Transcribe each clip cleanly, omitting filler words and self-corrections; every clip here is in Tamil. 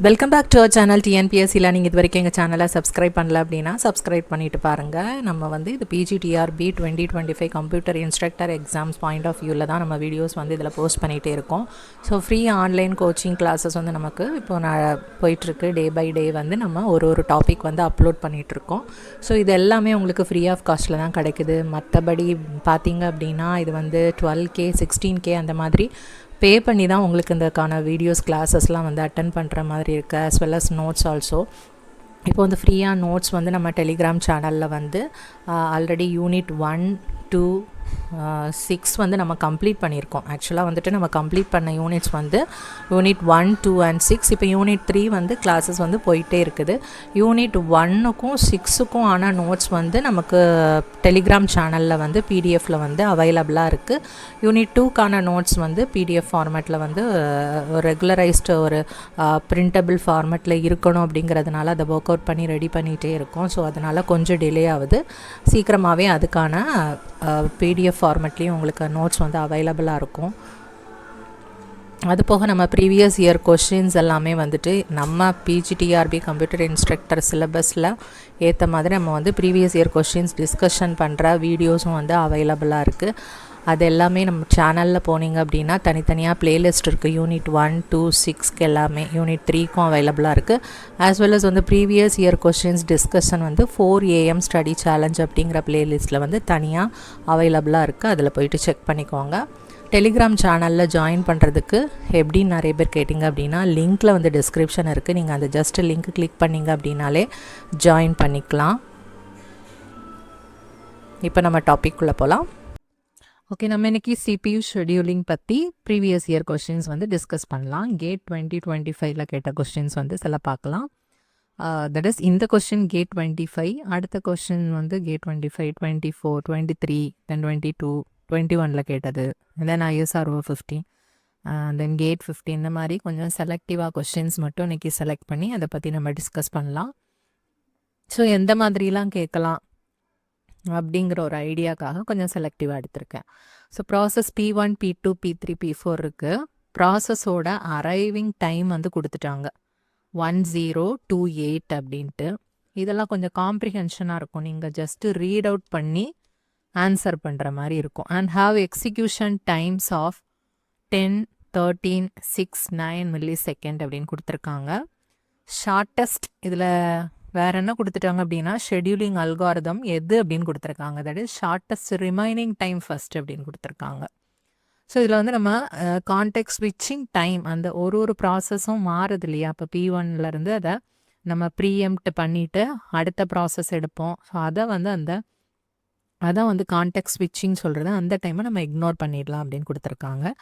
Welcome back to our channel டிஎன்பிஎஸ்சியில் நீங்கள் இது வரைக்கும் எங்கள் சேனலை சப்ஸ்கிரைப் பண்ணல அப்படின்னா சப்ஸ்கிரைப் பண்ணிட்டு பாருங்கள். நம்ம வந்து இது PGTRB 2025 computer instructor exams point of வியூவில் தான் நம்ம வீடியோஸ் வந்து இதில் போஸ்ட் பண்ணிகிட்டே இருக்கோம். So free online coaching classes வந்து நமக்கு இப்போ போயிட்டுருக்கு. டே பை டே வந்து நம்ம ஒரு டாபிக் வந்து அப்லோட் பண்ணிகிட்ருக்கோம். ஸோ இது எல்லாமே உங்களுக்கு ஃப்ரீ ஆஃப் காஸ்ட்டில் தான் கிடைக்குது. மற்றபடி பார்த்தீங்க அப்படின்னா இது வந்து 12K 16K அந்த மாதிரி பே பண்ணி தான் உங்களுக்கு இதுக்கான வீடியோஸ் கிளாஸஸ்லாம் வந்து அட்டன் பண்ணுற மாதிரி இருக்குது. as well as notes also. இப்போ வந்து ஃப்ரீயாக நோட்ஸ் வந்து நம்ம டெலிகிராம் சேனலில் வந்து ஆல்ரெடி யூனிட் 1 2 6 வந்து நம்ம கம்ப்ளீட் பண்ணியிருக்கோம். ஆக்சுவலாக வந்துட்டு நம்ம கம்ப்ளீட் பண்ண யூனிட்ஸ் வந்து யூனிட் 1 2 and 6. இப்போ யூனிட் 3 வந்து கிளாஸஸ் வந்து போயிட்டே இருக்குது. யூனிட் 1க்கும் 6க்கும் ஆன நோட்ஸ் வந்து நமக்கு டெலிகிராம் சேனலில் வந்து பிடிஎஃப்பில் வந்து அவைலபிளாக இருக்குது. யூனிட் 2க்கான நோட்ஸ் வந்து பிடிஎஃப் ஃபார்மேட்டில் வந்து ரெகுலரைஸ்டு ஒரு பிரிண்டபிள் ஃபார்மேட்டில் இருக்கணும் அப்படிங்கிறதுனால அதை ஒர்க் அவுட் பண்ணி ரெடி பண்ணிகிட்டே இருக்கோம். ஸோ அதனால் கொஞ்சம் டிலே ஆகுது. சீக்கிரமாகவே அதுக்கான பிடிஎஃப் ஃபார்மேட்லேயும் உங்களுக்கு நோட்ஸ் வந்து அவைலபிளாக இருக்கும். அது போக நம்ம ப்ரீவியஸ் இயர் கொஷின்ஸ் எல்லாமே வந்துட்டு நம்ம பிஜிடிஆர்பி கம்ப்யூட்டர் இன்ஸ்ட்ரக்டர் சிலபஸில் ஏற்ற மாதிரி நம்ம வந்து ப்ரீவியஸ் இயர் கொஷின்ஸ் டிஸ்கஷன் பண்ணுற வீடியோஸும் வந்து அவைலபிளாக இருக்குது. அது எல்லாமே நம்ம சேனலில் போனீங்க அப்படின்னா தனித்தனியாக ப்ளேலிஸ்ட் இருக்குது. யூனிட் 1 2 6க்கு எல்லாமே, யூனிட் 3க்கும் அவைலபிளாக இருக்குது. ஆஸ் வெல் அஸ் வந்து ப்ரீவியஸ் இயர் கொஷின்ஸ் டிஸ்கஷன் வந்து 4 AM ஸ்டடி சேலஞ்ச் அப்படிங்கிற ப்ளேலிஸ்ட்டில் வந்து தனியாக அவைலபிளாக இருக்குது. அதில் போயிட்டு செக் பண்ணிக்கோங்க. டெலிகிராம் சேனலில் ஜாயின் பண்ணுறதுக்கு எப்படின்னு நிறைய பேர் கேட்டிங்க அப்படின்னா லிங்க்கில் வந்து டிஸ்கிரிப்ஷன் இருக்குது. நீங்கள் அந்த ஜஸ்ட் லிங்க் கிளிக் பண்ணிங்க அப்படின்னாலே ஜாயின் பண்ணிக்கலாம். இப்போ நம்ம டாபிக்குள்ளே போகலாம். ஓகே, நம்ம இன்றைக்கி CPU ஷெடியூலிங் பற்றி ப்ரீவியஸ் இயர் கொஸ்டின்ஸ் வந்து டிஸ்கஸ் பண்ணலாம். கேட் 2025 கேட்ட கொஸ்டின்ஸ் வந்து சில பார்க்கலாம். தட் இஸ் இந்த கொஸ்டின் கேட் 25, அடுத்த கொஸ்டின் வந்து கேட் 25 24 23 தென் 22 21 கேட்டது, தென் ISRO 15 தென் கேட் 15. இந்த மாதிரி கொஞ்சம் செலக்டிவாக கொஸ்டின்ஸ் மட்டும் இன்றைக்கி செலக்ட் பண்ணி அதை பற்றி நம்ம டிஸ்கஸ் பண்ணலாம். ஸோ எந்த மாதிரிலாம் கேட்கலாம் அப்படிங்கிற ஒரு ஐடியாக்காக கொஞ்சம் செலக்டிவாக எடுத்திருக்கேன். So process P1 P2 P3 P4 இருக்குது. ப்ராசஸோட அரைவிங் டைம் வந்து கொடுத்துட்டாங்க 1028 அப்படின்ட்டு. இதெல்லாம் கொஞ்சம் காம்ப்ரிஹென்ஷனாக இருக்கும். நீங்கள் ஜஸ்ட்டு ரீட் அவுட் பண்ணி ஆன்சர் பண்ணுற மாதிரி இருக்கும். And have execution times of 10 13 6 9 millisecond அப்படின்னு கொடுத்துருக்காங்க. ஷார்ட்டஸ்ட் இதில் வேறு என்ன கொடுத்துட்டாங்க அப்படின்னா ஷெடியூலிங் அல்காரிதம் எது அப்படின்னு கொடுத்துருக்காங்க. That is shortest remaining time first அப்படின்னு கொடுத்துருக்காங்க. ஸோ இதில் வந்து நம்ம கான்டெக்ட் ஸ்விட்சிங் டைம் அந்த ஒரு ப்ராசஸும் மாறுது இல்லையா. இப்போ P1லேருந்து அதை நம்ம ப்ரீஎம்ப்ட் பண்ணிவிட்டு அடுத்த ப்ராசஸ் எடுப்போம். ஸோ அதான் வந்து கான்டெக்ட் ஸ்விட்சிங் சொல்கிறது. அந்த டைமை நம்ம இக்னோர் பண்ணிடலாம் அப்படின்னு கொடுத்துருக்காங்க.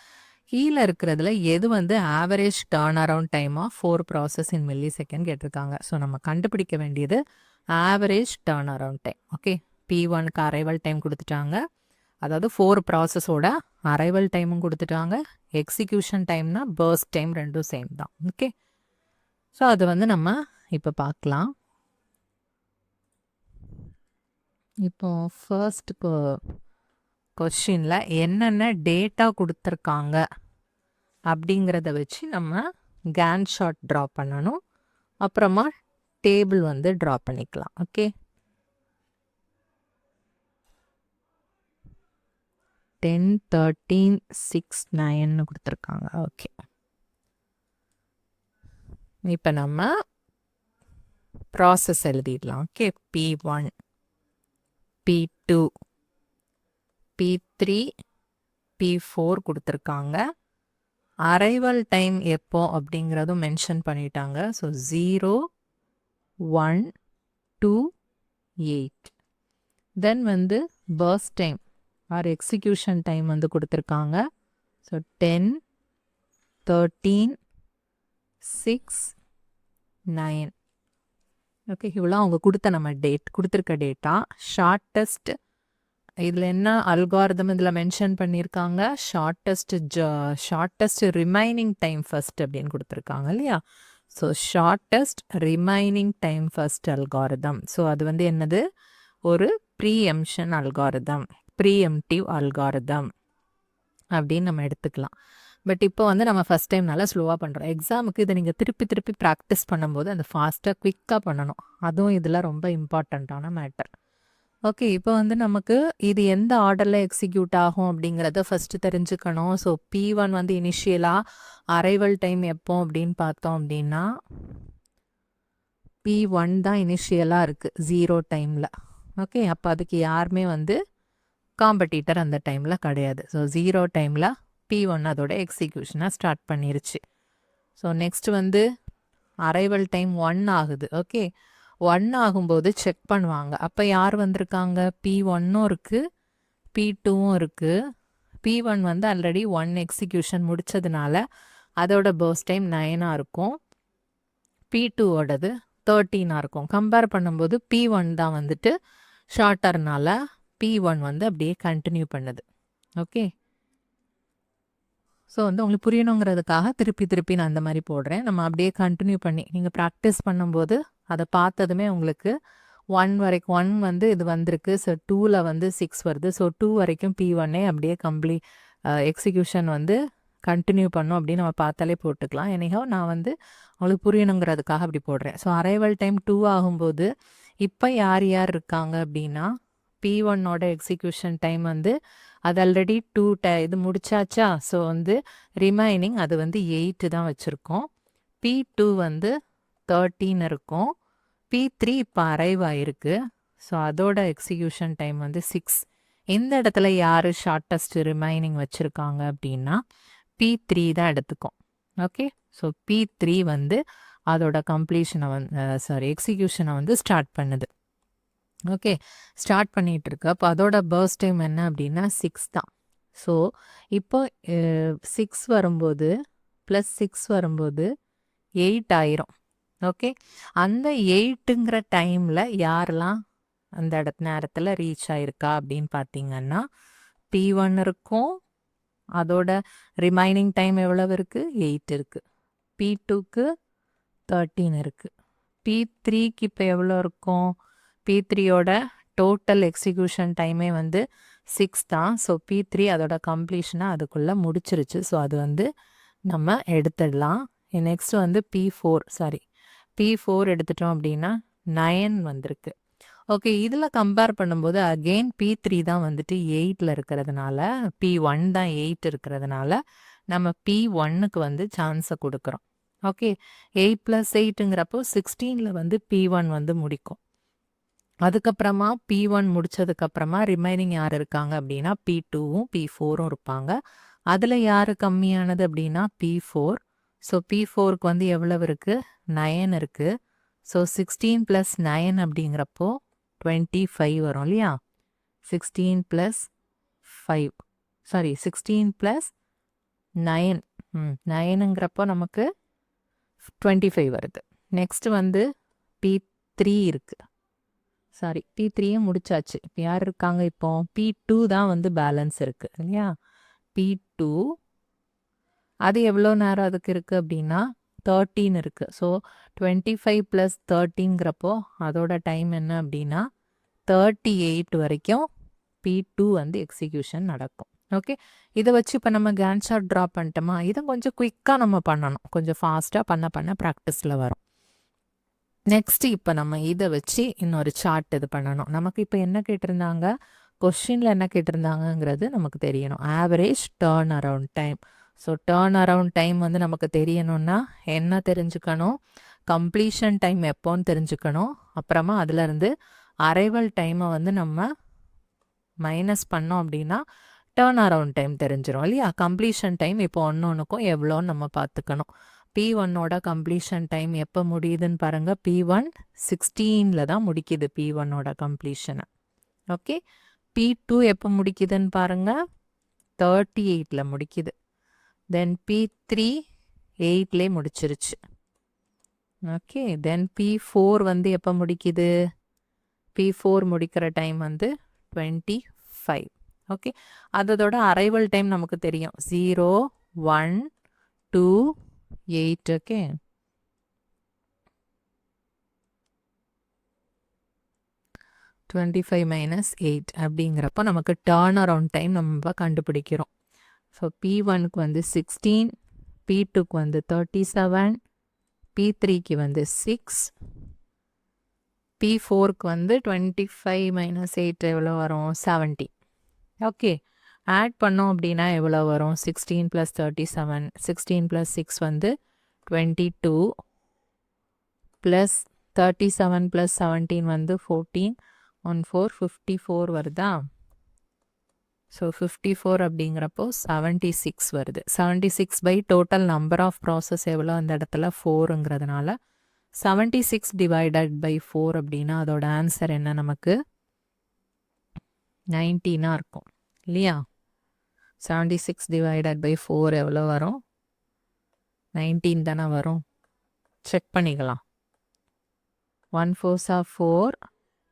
கீழே இருக்கிறதுல எது வந்து average turn around time of 4 process in millisecond கேட்டிருக்காங்க. ஸோ நம்ம கண்டுபிடிக்க வேண்டியது average turn around time. Okay, P1க்கு அரைவல் டைம் கொடுத்துட்டாங்க. அதாவது 4 ப்ராசஸோட அரைவல் டைமும் கொடுத்துட்டாங்க. எக்ஸிக்யூஷன் டைம்னா பர்ஸ்ட் டைம் ரெண்டும் சேம் தான். ஓகே, ஸோ அது வந்து நம்ம இப்போ பார்க்கலாம். இப்போ ஃபர்ஸ்ட் கொஸ்டினில் என்னென்ன டேட்டா கொடுத்துருக்காங்க அப்படிங்கிறத வச்சு நம்ம கேன் ஷாட் ட்ரா பண்ணணும். அப்புறமா டேபிள் வந்து ட்ரா பண்ணிக்கலாம். ஓகே, 10 13 6 9 கொடுத்துருக்காங்க. ஓகே, இப்போ நம்ம ப்ராசஸ் எழுதிடலாம். Okay, P1 P2 P3 P4 கொடுத்துருக்காங்க. அரைவல் டைம் எப்போ அப்படிங்கிறதும் மென்ஷன் பண்ணிட்டாங்க. ஸோ 0 1 2 8. தென் வந்து burst time or execution time வந்து கொடுத்துருக்காங்க. ஸோ 10 13 6 9. ஓகே, இவ்வளோ அவங்க நம்ம கொடுத்துருக்க டேட்டா. ஷார்ட்டஸ்ட் இதில் என்ன அல்காரிதம் இதில் மென்ஷன் பண்ணியிருக்காங்க, ஷார்ட்டஸ்ட் ரிமைனிங் டைம் ஃபஸ்ட் அப்படின்னு கொடுத்துருக்காங்க இல்லையா. So shortest remaining time first algorithm. So அது வந்து என்னது, ஒரு ப்ரீஎம்ப்டிவ் அல்காரிதம் அப்படின்னு நம்ம எடுத்துக்கலாம். பட் இப்போ வந்து நம்ம ஃபஸ்ட் டைம் நல்லா ஸ்லோவாக பண்ணுறோம். எக்ஸாமுக்கு இதை நீங்கள் திருப்பி திருப்பி ப்ராக்டிஸ் பண்ணும்போது அந்த ஃபாஸ்ட்டாக குவிக்காக பண்ணணும். அதுவும் இதில் ரொம்ப இம்பார்ட்டண்ட்டான மேட்டர். ஓகே, இப்போ வந்து நமக்கு இது எந்த ஆர்டரில் எக்ஸிக்யூட் ஆகும் அப்படிங்கிறத ஃபஸ்ட்டு தெரிஞ்சுக்கணும். ஸோ P1 வந்து இனிஷியலாக அரைவல் டைம் எப்போ அப்படின்னு பார்த்தோம் அப்படின்னா P1 தான் இனிஷியலாக இருக்குது 0 டைமில். ஓகே, அப்போ அதுக்கு யாருமே வந்து காம்படிட்டர் அந்த டைமில் கிடையாது. ஸோ 0 டைமில் P1 அதோட எக்ஸிக்யூஷனை ஸ்டார்ட் பண்ணிருச்சு. ஸோ நெக்ஸ்ட் வந்து அரைவல் டைம் 1 ஆகுது. ஓகே, 1 ஆகும்போது செக் பண்ணுவாங்க. அப்போ யார் வந்திருக்காங்க? P1ம் இருக்குது, P2ம் இருக்குது. P1 வந்து ஆல்ரெடி 1 எக்ஸிக்யூஷன் முடித்ததுனால அதோட பர்ஸ்ட் டைம் 9 இருக்கும். P2ஓடது 13 இருக்கும். கம்பேர் பண்ணும்போது P1 தான் வந்துட்டு ஷார்ட்டர்னால P1 வந்து அப்படியே கண்டினியூ பண்ணுது. ஓகே, ஸோ வந்து உங்களுக்கு புரியணுங்கிறதுக்காக திருப்பி நான் அந்த மாதிரி போடுறேன். நம்ம அப்படியே கண்டினியூ பண்ணி நீங்கள் ப்ராக்டிஸ் பண்ணும்போது அதை பார்த்ததுமே உங்களுக்கு 1 வரைக்கும் 1 வந்து இது வந்திருக்கு. ஸோ 2ல் வந்து 6 வருது. ஸோ 2 வரைக்கும் P1 அப்படியே எக்ஸிக்யூஷன் வந்து கண்டினியூ பண்ணும் அப்படின்னு நம்ம பார்த்தாலே போட்டுக்கலாம். எனிஹோ நான் வந்து உங்களுக்கு புரியணுங்கிறதுக்காக அப்படி போடுறேன். ஸோ அரைவல் டைம் 2 ஆகும்போது இப்போ யார் இருக்காங்க அப்படின்னா P1ஓட எக்ஸிக்யூஷன் டைம் வந்து அது ஆல்ரெடி 2 இது முடிச்சாச்சா. ஸோ வந்து ரிமைனிங் அது வந்து 8 தான் வச்சுருக்கோம். P2 வந்து 13 இருக்கும். P3 இப்போ அரைவ் ஆயிருக்கு. ஸோ அதோட எக்ஸிக்யூஷன் டைம் வந்து 6. இந்த இடத்துல யார் ஷார்ட்டஸ்ட் ரிமைனிங் வச்சுருக்காங்க அப்படின்னா P3 தான் எடுத்துக்கும். ஓகே, ஸோ P3 வந்து அதோட கம்ப்ளீஷனை எக்ஸிக்யூஷனை வந்து ஸ்டார்ட் பண்ணுது. ஓகே, ஸ்டார்ட் பண்ணிகிட்டு இருக்கு. அப்போ அதோட பர்ஸ்ட் டைம் என்ன அப்படின்னா 6 தான். ஸோ இப்போ 6 வரும்போது ப்ளஸ் 6 வரும்போது 8 ஆயிரும். ஓகே, அந்த 8ங்கிற டைமில் யாரெல்லாம் அந்த நேரத்தில் ரீச் ஆயிருக்கா அப்படின்னு பார்த்தீங்கன்னா P1 இருக்கும். அதோட ரிமைனிங் டைம் எவ்வளவு இருக்குது? 8 இருக்குது. P2க்கு 13 இருக்குது. P3க்கு இப்போ எவ்வளோ இருக்கும்? P3யோட டோட்டல் எக்ஸிக்யூஷன் டைமே வந்து 6 தான். ஸோ P3 அதோட கம்ப்ளீஷனை அதுக்குள்ளே முடிச்சிருச்சு. ஸோ அது வந்து நம்ம எடுத்துடலாம். நெக்ஸ்ட் வந்து P4 எடுத்துட்டோம் அப்படின்னா 9 வந்திருக்கு. ஓகே, இதில் கம்பேர் பண்ணும்போது அகெயின் P3 தான் வந்துட்டு 8ல் இருக்கிறதுனால, P1 தான் 8 இருக்கிறதுனால நம்ம P1க்கு வந்து சான்ஸை கொடுக்குறோம். ஓகே, 8 + 8ங்கிறப்போ 16ல் வந்து P1 வந்து முடிக்கும். அதுக்கப்புறமா P1 முடித்ததுக்கப்புறமா ரிமைனிங் யார் இருக்காங்க அப்படின்னா P2வும் P4ம் இருப்பாங்க. அதில் யார் கம்மியானது அப்படின்னா P4. ஸோ P4க்கு வந்து எவ்வளவு இருக்குது? 9 இருக்குது. ஸோ 16 + 9 அப்படிங்கிறப்போ 25 வரும் இல்லையா? 16 + 9 9ங்கிறப்போ நமக்கு 25 வருது. நெக்ஸ்ட் வந்து P3 இருக்குது. P3யும் முடிச்சாச்சு. இப்போ யார் இருக்காங்க? இப்போ P2 தான் வந்து பேலன்ஸ் இருக்குது இல்லையா? P2 அது எவ்வளோ நேரம் அதுக்கு இருக்குது அப்படின்னா 13 இருக்குது. ஸோ 25 + 13ங்கிறப்போ அதோட டைம் என்ன அப்படின்னா 38 வரைக்கும் P2 வந்து எக்ஸிக்யூஷன் நடக்கும். ஓகே, இதை வச்சு இப்போ நம்ம கேன்ட் சார்ட் ட்ரா பண்ணிட்டோமா? இதை கொஞ்சம் குயிக்காக நம்ம பண்ணணும். கொஞ்சம் ஃபாஸ்ட்டாக பண்ண ப்ராக்டிஸில் வரும். நெக்ஸ்ட்டு இப்போ நம்ம இதை வச்சு இன்னொரு சார்ட் இது பண்ணணும். நமக்கு இப்போ என்ன கேட்டிருந்தாங்க? கொஸ்டினில் என்ன கேட்டிருந்தாங்கங்கிறது நமக்கு தெரியணும். Average turn around time. So turn around time வந்து நமக்கு தெரியணும்னா என்ன தெரிஞ்சுக்கணும்? கம்ப்ளீஷன் டைம் எப்போன்னு தெரிஞ்சுக்கணும். அப்புறமா அதுலேருந்து அரைவல் டைமை வந்து நம்ம மைனஸ் பண்ணோம் அப்படின்னா டர்ன் அரவுண்ட் டைம் தெரிஞ்சிடும் இல்லையா? கம்ப்ளீஷன் டைம் இப்போ ஒன்றுக்கும் எவ்வளோன்னு நம்ம பார்த்துக்கணும். P1ஓட கம்ப்ளீஷன் டைம் எப்போ முடியுதுன்னு பாருங்கள். P1 16ல் தான் முடிக்குது P1ஓட கம்ப்ளீஷனை. ஓகே, P2 எப்போ முடிக்குதுன்னு பாருங்கள். 38ல் முடிக்குது. தென் P3 8லே முடிச்சிருச்சு. ஓகே, தென் P4 வந்து எப்போ முடிக்குது? P4 முடிக்கிற டைம் வந்து 25. ஓகே, அதோட அரைவல் டைம் நமக்கு தெரியும். 0, 1, 2, 8. ஓகே, -25 - 8 அப்படிங்கிறப்ப நமக்கு டர்ன் அரவுண்ட் டைம் நம்ம கண்டுபிடிக்கிறோம். ஸோ P1க்கு வந்து 16, P2க்கு வந்து 37, P3க்கு வந்து 6, P4க்கு வந்து 25 மைனஸ் 8 எவ்வளோ வரும் 70. ஓகே, ஆட் பண்ணோம் அப்படின்னா எவ்வளோ வரும் 16 + 37, 16 + 6 வந்து 22 ப்ளஸ் 37 + 17 வந்து 14, 1 4 54 வருதா? ஸோ 54 அப்படிங்கிறப்போ 76 வருது. 76 by total number of process எவ்வளோ அந்த இடத்துல 4ங்கிறதுனால 76 டிவைடட் பை 4 அப்படின்னா அதோட ஆன்சர் என்ன நமக்கு 19 இருக்கும் இல்லையா? 76 டிவைடட் பை 4 எவ்வளோ வரும் 19 தானே வரும். செக் பண்ணிக்கலாம். 1 4s are 4,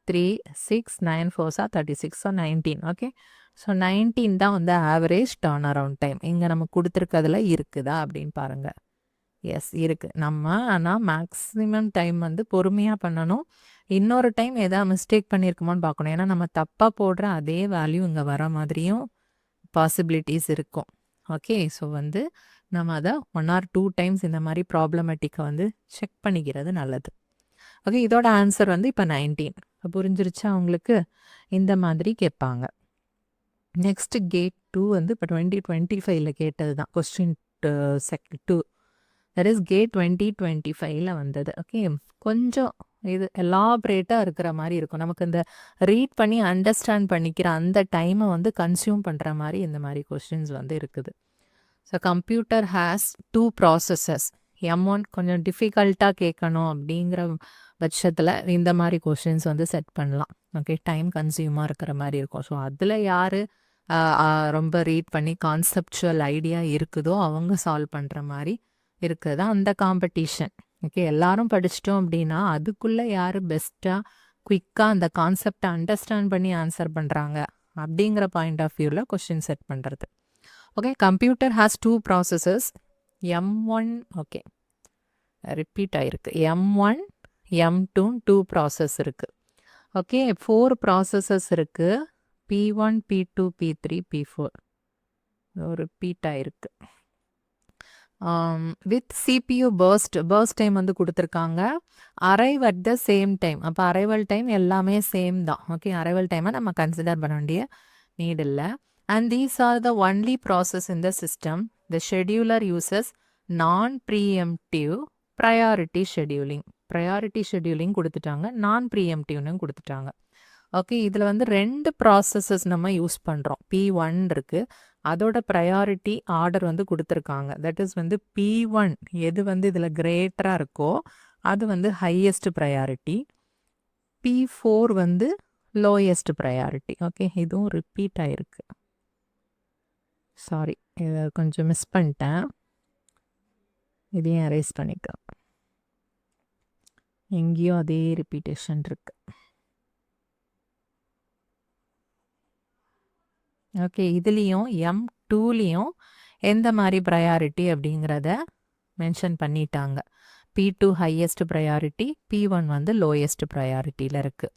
3 6 9 4s are 36, so 19. Okay, so 19 தான் வந்து ஆவரேஜ் டர்ன் அரவுண்ட் டைம். இங்கே நம்ம கொடுத்துருக்கிறதுல இருக்குதா அப்படின்னு பாருங்க. எஸ் இருக்குது. நம்ம ஆனால் மேக்ஸிமம் டைம் வந்து பொறுமையாக பண்ணணும். இன்னொரு டைம் எதாவது மிஸ்டேக் பண்ணியிருக்குமோன்னு பார்க்கணும். ஏன்னா நம்ம தப்பாக போடுற அதே வேல்யூ இங்கே வர மாதிரியும் பாசிபிலிட்டிஸ் இருக்கும். ஓகே, ஸோ வந்து நம்ம அதை 1 or 2 டைம்ஸ் இந்த மாதிரி ப்ராப்ளமேட்டிக்கை வந்து செக் பண்ணிக்கிறது நல்லது. ஓகே, இதோட ஆன்சர் வந்து இப்போ 19. புரிஞ்சிருச்சா உங்களுக்கு? இந்த மாதிரி கேட்பாங்க. நெக்ஸ்ட் கேட் 2 வந்து இப்போ 2025ல் கேட்டது தான் கொஸ்டின் 2. தட் இஸ் கேட் 2025ல் வந்தது. ஓகே, கொஞ்சம் இது எலாபரேட்டாக இருக்கிற மாதிரி இருக்கும். நமக்கு இந்த ரீட் பண்ணி அண்டர்ஸ்டாண்ட் பண்ணிக்கிற அந்த டைமை வந்து கன்சியூம் பண்ணுற மாதிரி இந்த மாதிரி கொஸ்டின்ஸ் வந்து இருக்குது. So computer has 2 processes. M1 கொஞ்சம் டிஃபிகல்ட்டாக கேட்கணும் அப்படிங்கிற பட்சத்தில் இந்த மாதிரி கொஸ்டின்ஸ் வந்து செட் பண்ணலாம். ஓகே, டைம் கன்சியூமாக இருக்கிற மாதிரி இருக்கும். ஸோ அதில் யார் ரொம்ப ரீட் பண்ணி கான்செப்சுவல் ஐடியா இருக்குதோ அவங்க சால்வ் பண்ணுற மாதிரி இருக்குது அந்த காம்படிஷன். ஓகே, எல்லாரும் படிச்சிட்டோம் அப்படின்னா அதுக்குள்ளே யார் பெஸ்ட்டாக குயிக்காக அந்த கான்செப்டை அண்டர்ஸ்டாண்ட் பண்ணி ஆன்சர் பண்ணுறாங்க அப்படிங்கிற பாயிண்ட் ஆஃப் வியூவில் கொஸ்டின் செட் பண்ணுறது. Okay, computer has 2 processes M1. Okay, repeat ஆகிருக்கு. M1 M2 2 ப்ராசஸ் இருக்குது. ஓகே, 4 ப்ராசஸஸ் இருக்குது. P1 P2 P3 P4 repeat ஆகிருக்கு. வித் CPU பர்ஸ்ட் டைம் வந்து கொடுத்துருக்காங்க. Arrive at the same time. அப்போ அரைவல் டைம் எல்லாமே சேம் தான். ஓகே, அரைவல் டைமை நம்ம கன்சிடர் பண்ண வேண்டிய நீட் இல்லை. And these are the only process in the system. The scheduler uses non preemptive priority scheduling. Priority scheduling கொடுத்துட்டாங்க, நான் ப்ரீஎம்டிவ்னு கொடுத்துட்டாங்க. ஓகே, இதில் வந்து 2 ப்ராசஸஸ் நம்ம யூஸ் பண்ணுறோம். P1 இருக்குது, அதோட ப்ரையாரிட்டி ஆர்டர் வந்து கொடுத்துருக்காங்க. தட் இஸ் வந்து P1 எது வந்து இதில் கிரேட்டராக இருக்கோ அது வந்து ஹையஸ்ட் ப்ரையாரிட்டி. P4 வந்து லோயஸ்ட் ப்ரையாரிட்டி. ஓகே, இதுவும் ரிப்பீட் ஆகிருக்கு. சாரி, இதை கொஞ்சம் மிஸ் பண்ணிட்டேன். இதையும் அரைஸ் பண்ணிக்க. எங்கேயும் அதே ரிப்பீட்டேஷன் இருக்கு. ஓகே, இதுலேயும் M2லேயும் எந்த மாதிரி ப்ரையாரிட்டி அப்படிங்கிறத மென்ஷன் பண்ணிட்டாங்க. P2 ஹையஸ்ட் ப்ரையாரிட்டி, P1 வந்து லோயஸ்ட் ப்ரையாரிட்டியில் இருக்குது.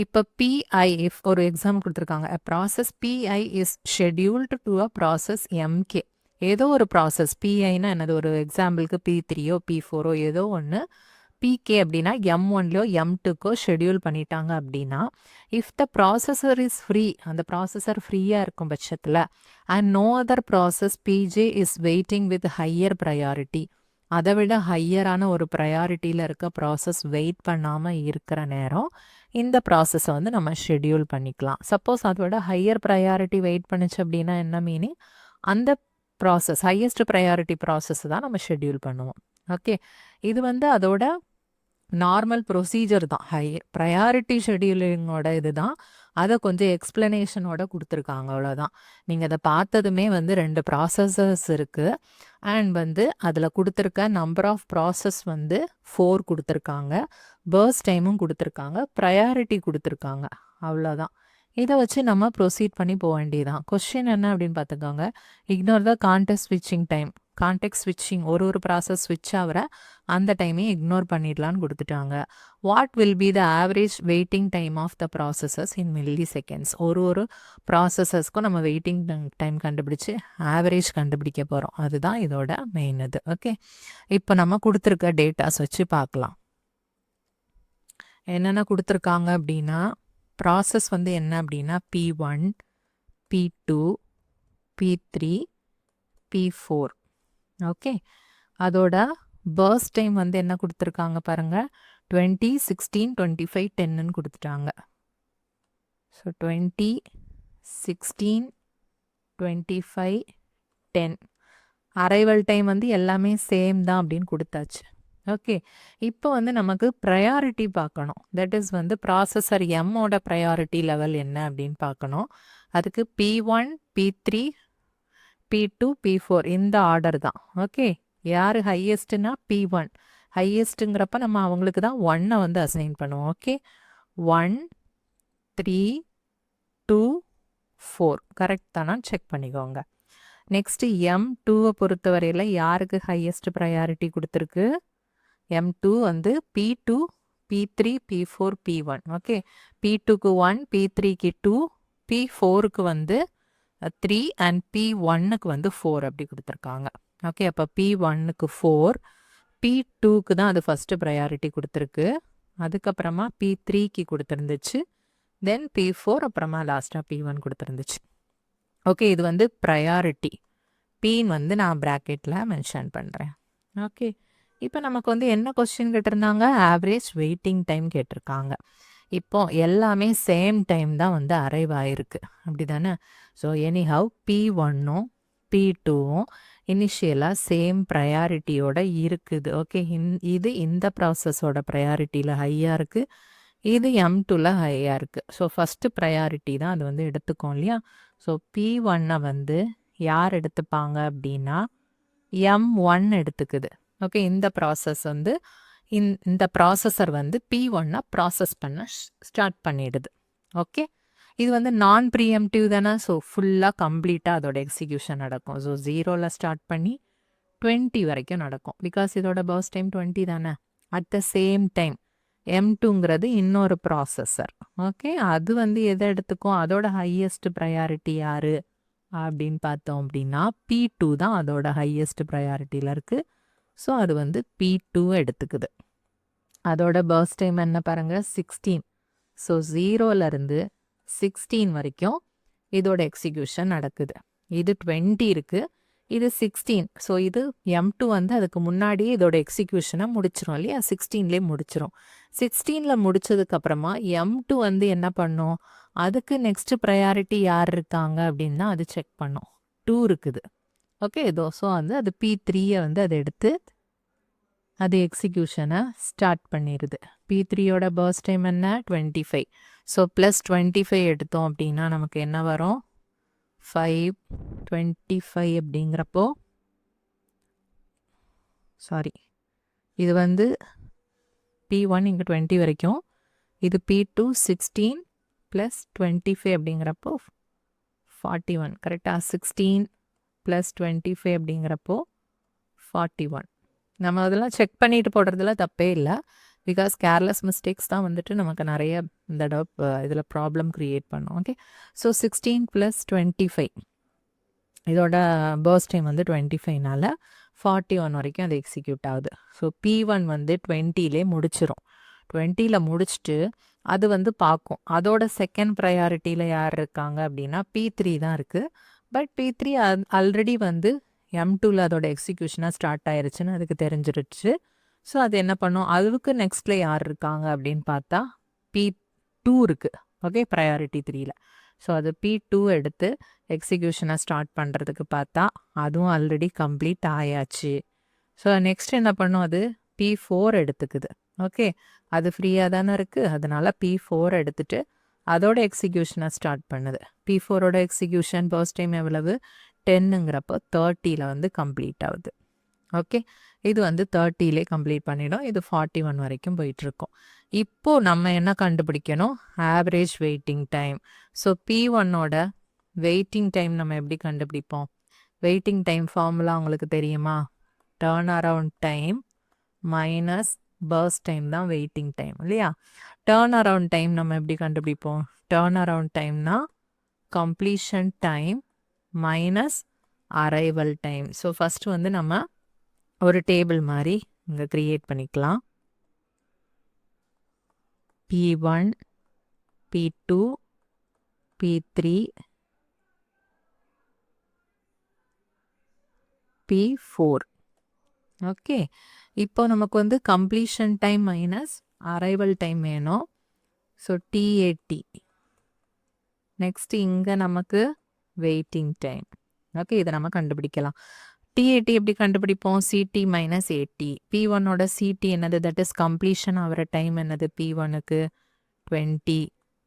இப்போ PI இஃப் ஒரு எக்ஸாம் கொடுத்துருக்காங்க. a process PI is scheduled to a process MK. ஏதோ ஒரு ப்ராசஸ் PIன்னா என்னது, ஒரு எக்ஸாம்பிளுக்கு P3ஓ P4ஓ ஏதோ ஒன்று PK அப்படின்னா M1லையோ M2க்கோ ஷெடியூல் பண்ணிட்டாங்க அப்படின்னா, if the processor is free, அந்த ப்ராசஸர் ஃப்ரீயாக இருக்கும் பட்சத்தில், and no other process PJ is waiting with higher priority, அதை விட ஹையரான ஒரு ப்ரையாரிட்டியில் இருக்க ப்ராசஸ் வெயிட் பண்ணாமல் இருக்கிற நேரம் இந்த ப்ராசஸை வந்து நம்ம ஷெடியூல் பண்ணிக்கலாம். சப்போஸ் அதோட ஹையர் ப்ரையாரிட்டி வெயிட் பண்ணிச்சு அப்படின்னா என்ன மீனிங், அந்த ப்ராசஸ் ஹையஸ்ட் ப்ரையாரிட்டி ப்ராசஸ் தான் நம்ம ஷெடியூல் பண்ணுவோம். ஓகே, இது வந்து அதோட நார்மல் ப்ரொசீஜர் தான். ப்ரையாரிட்டி ஷெடியூலிங்கோட இது தான். அதை கொஞ்சம் எக்ஸ்பிளனேஷனோட கொடுத்துருக்காங்க, அவ்வளோதான். நீங்கள் அதை பார்த்ததுமே வந்து 2 ப்ராசஸஸ் இருக்குது. அண்ட் வந்து அதில் கொடுத்துருக்க நம்பர் ஆஃப் ப்ராசஸ் வந்து 4 கொடுத்துருக்காங்க. பர்ஸ்ட் டைமும் கொடுத்துருக்காங்க, ப்ரையாரிட்டி கொடுத்துருக்காங்க, அவ்வளோதான். இதை வச்சு நம்ம ப்ரொசீட் பண்ணி போக வேண்டியதான். கொஸ்டின் என்ன அப்படின்னு பார்த்துக்கோங்க. இக்னோர் த கான்டெக்ஸ்ட் ஸ்விட்சிங் டைம். கான்டெக்ஸ்ட் ஸ்விட்சிங் ஒரு ப்ராசஸ் ஸ்விட்ச் ஆகிற அந்த டைமையும் இக்னோர் பண்ணிடலான்னு கொடுத்துட்டாங்க. What will be the average waiting time of the processes in milliseconds. ஒரு ப்ராசஸஸ்க்கும் நம்ம வெயிட்டிங் டைம் கண்டுபிடிச்சி ஆவரேஜ் கண்டுபிடிக்க போகிறோம். அதுதான் இதோட மெயின் இது. ஓகே, இப்போ நம்ம கொடுத்துருக்க டேட்டாஸ் வச்சு பார்க்கலாம். என்னென்ன கொடுத்துருக்காங்க அப்படின்னா, ப்ராசஸ் வந்து என்ன அப்படின்னா P1, P2, P3, P4. Okay, அதோட பர்ஸ்ட் டைம் வந்து என்ன கொடுத்துருக்காங்க பாருங்கள், 20, 16, 25, 10ன்னு கொடுத்துட்டாங்க. ஸோ 20, 16, 25, 10. அரைவல் டைம் வந்து எல்லாமே சேம் தான் அப்படின்னு கொடுத்தாச்சு. ஓகே, இப்போ வந்து நமக்கு ப்ரையாரிட்டி பார்க்கணும். தட் இஸ் வந்து ப்ராசஸர் எம்மோட ப்ரையாரிட்டி லெவல் என்ன அப்படின்னு பார்க்கணும். அதுக்கு P1, P3, P2, P4 இந்த ஆர்டர் தான். ஓகே, யார் ஹையஸ்ட்னா P1. ஹையஸ்ட்டுங்கிறப்ப நம்ம அவங்களுக்கு தான் 1 வந்து அசைன் பண்ணுவோம். ஓகே, 1, 3, 2, 4 கரெக்ட் தானா செக் பண்ணிக்கோங்க. நெக்ஸ்ட்டு M2வை பொறுத்தவரையில் யாருக்கு ஹையஸ்ட் ப்ரையாரிட்டி கொடுத்துருக்கு? M2 வந்து P2, P3, P4, P1. Okay, P2க்கு 1, P3க்கு 2, P4க்கு வந்து 3 அண்ட் P1க்கு வந்து 4 அப்படி கொடுத்துருக்காங்க. ஓகே, அப்போ P1க்கு 4, P2க்கு தான் அது ஃபஸ்ட்டு ப்ரையாரிட்டி கொடுத்துருக்கு. அதுக்கப்புறமா P3க்கு கொடுத்துருந்துச்சு, தென் P4, அப்புறமா லாஸ்ட்டாக P1 கொடுத்துருந்துச்சு. ஓகே, இது வந்து ப்ரையாரிட்டி. Pன்னு வந்து நான் ப்ராக்கெட்டில் மென்ஷன் பண்ணுறேன். ஓகே, இப்போ நமக்கு வந்து என்ன கொஸ்டின் கேட்டிருந்தாங்க? ஆவரேஜ் வெயிட்டிங் டைம் கேட்டிருக்காங்க. இப்போ எல்லாமே சேம் டைம் தான் வந்து அரைவ் ஆயிருக்கு, அப்படி தானே? ஸோ எனிஹவ் P1ம் P2வும் இனிஷியலாக சேம் ப்ரையாரிட்டியோட இருக்குது. ஓகே, இது இந்த ப்ராசஸோட ப்ரையாரிட்டியில் ஹையாக இருக்குது, இது M2ல ஹையாக இருக்குது. ஸோ ஃபஸ்ட்டு ப்ரையாரிட்டி தான் அது வந்து எடுத்துக்கோம் இல்லையா? ஸோ P1 வந்து யார் எடுத்துப்பாங்க அப்படின்னா M1 எடுத்துக்குது. ஓகே, இந்த ப்ராசஸ் வந்து இந்த ப்ராசஸர் வந்து P1 ப்ராசஸ் பண்ண ஸ்டார்ட் பண்ணிடுது. ஓகே, இது வந்து நான் ப்ரீஎம்டிவ் தானே. ஸோ ஃபுல்லாக கம்ப்ளீட்டாக அதோட எக்ஸிக்யூஷன் நடக்கும். ஸோ 0ல் ஸ்டார்ட் பண்ணி 20 வரைக்கும் நடக்கும். பிகாஸ் இதோட பர்ஸ்ட் டைம் 20 தானே. அட் த சேம் டைம் M2ங்கிறது இன்னொரு ப்ராசஸர். ஓகே, அது வந்து எதை எடுத்துக்கும்? அதோட ஹையஸ்ட் ப்ரையாரிட்டி யார் அப்படின்னு பார்த்தோம் அப்படின்னா P2 தான் அதோட ஹையஸ்ட் ப்ரையாரிட்டியில் இருக்குது. ஸோ அது வந்து P2 எடுத்துக்குது. அதோட பர்ஸ்ட் டைம் என்ன பாருங்கள், 16. ஸோ 0லேருந்து 16 வரைக்கும் இதோட எக்ஸிக்யூஷன் நடக்குது. இது 20 இருக்குது, இது 16. ஸோ இது M2 வந்து அதுக்கு முன்னாடியே இதோட எக்ஸிக்யூஷனை முடிச்சிடும் இல்லையா? 16லேயே முடிச்சிடும். 16ல் முடிச்சதுக்கப்புறமா M2 வந்து என்ன பண்ணும்? அதுக்கு நெக்ஸ்ட் ப்ரையாரிட்டி யார் இருக்காங்க அப்படின்னா அது செக் பண்ணும். 2 இருக்குது. ஓகே, ஸோ வந்து அது P3யை வந்து அதை எடுத்து அது எக்ஸிக்யூஷனை ஸ்டார்ட் பண்ணிடுது. P3யோட பர்ஸ்ட் டைம் என்ன? 25. ஸோ ப்ளஸ் 25 எடுத்தோம் அப்படின்னா நமக்கு என்ன வரும்? 5, 25 அப்படிங்கிறப்போ சாரி, இது வந்து P1 இங்கே 20 வரைக்கும், இது P2 16 ப்ளஸ் 25 அப்படிங்கிறப்போ 41. கரெக்டாக? 16 ப்ளஸ் 25 அப்படிங்கிறப்போ 41. நம்ம அதெல்லாம் செக் பண்ணிட்டு போடுறதுல தப்பே இல்லை. பிகாஸ் கேர்லெஸ் மிஸ்டேக்ஸ் தான் வந்துட்டு நமக்கு நிறைய இந்த இதில் ப்ராப்ளம் க்ரியேட் பண்ணும். ஓகே, ஸோ 16 ப்ளஸ் 25 இதோட பர்ஸ்ட் டைம் வந்து 25னால 41 வரைக்கும் அது எக்ஸிக்யூட் ஆகுது. ஸோ P1 வந்து 20லே முடிச்சிடும். 20ல் முடிச்சுட்டு அது வந்து பார்க்கும் அதோட செகண்ட் ப்ரையாரிட்டியில் யார் இருக்காங்க அப்படின்னா P3 தான் இருக்குது. பட் P3 ஆல்ரெடி வந்து M2ல் அதோட எக்ஸிக்யூஷனாக ஸ்டார்ட் ஆயிருச்சுன்னு அதுக்கு தெரிஞ்சிருச்சு. ஸோ அது என்ன பண்ணும்? அதுக்கு நெக்ஸ்ட்டில் யார் இருக்காங்க அப்படின்னு பார்த்தா P2 இருக்குது. Okay, priority 3ல். ஸோ அது P2 எடுத்து எக்ஸிக்யூஷனை ஸ்டார்ட் பண்ணுறதுக்கு பார்த்தா அதுவும் ஆல்ரெடி கம்ப்ளீட் ஆயாச்சு. ஸோ நெக்ஸ்ட் என்ன பண்ணும்? அது P4 எடுத்துக்குது. ஓகே, அது ஃப்ரீயாக தானே இருக்குது, அதனால் P4 எடுத்துட்டு அதோட எக்ஸிக்யூஷனை ஸ்டார்ட் பண்ணுது. P4ஓட எக்ஸிக்யூஷன் பர்ஸ்ட் டைம் எவ்வளவு? 10ங்கிறப்போ 30ல் வந்து கம்ப்ளீட் ஆகுது. ஓகே. இது வந்து 30லே கம்ப்ளீட் பண்ணிடும். இது 41 வரைக்கும் போயிட்டுருக்கும். இப்போ நம்ம என்ன கண்டுபிடிக்கணும்? Average waiting time. ஸோ P1ஓட வெயிட்டிங் டைம் நம்ம எப்படி கண்டுபிடிப்போம்? வெயிட்டிங் டைம் ஃபார்முலா உங்களுக்கு தெரியுமா? Turn around time minus burst time தான் வெயிட்டிங் டைம் இல்லையா? டர்ன் அரவுண்ட் டைம் நம்ம எப்படி கண்டுபிடிப்போம்? டர்ன் அரவுண்ட் டைம்னா completion time minus arrival time. So first வந்து நம்ம ஒரு டேபிள் மாதிரி இங்கே க்ரியேட் பண்ணிக்கலாம். P1, P2, P3, P4. Okay. இப்போ நமக்கு வந்து completion time minus arrival time வேணும். So TAT. நெக்ஸ்ட் இங்கே நமக்கு வெயிட்டிங் டைம். ஓகே, இதை நம்ம கண்டுபிடிக்கலாம். TAT எப்படி கண்டுபிடிப்போம்? CT minus AT. P1ஓட CT என்னது? தட் இஸ் கம்ப்ளீஷன் ஆகிற டைம் என்னது? P1க்கு 20.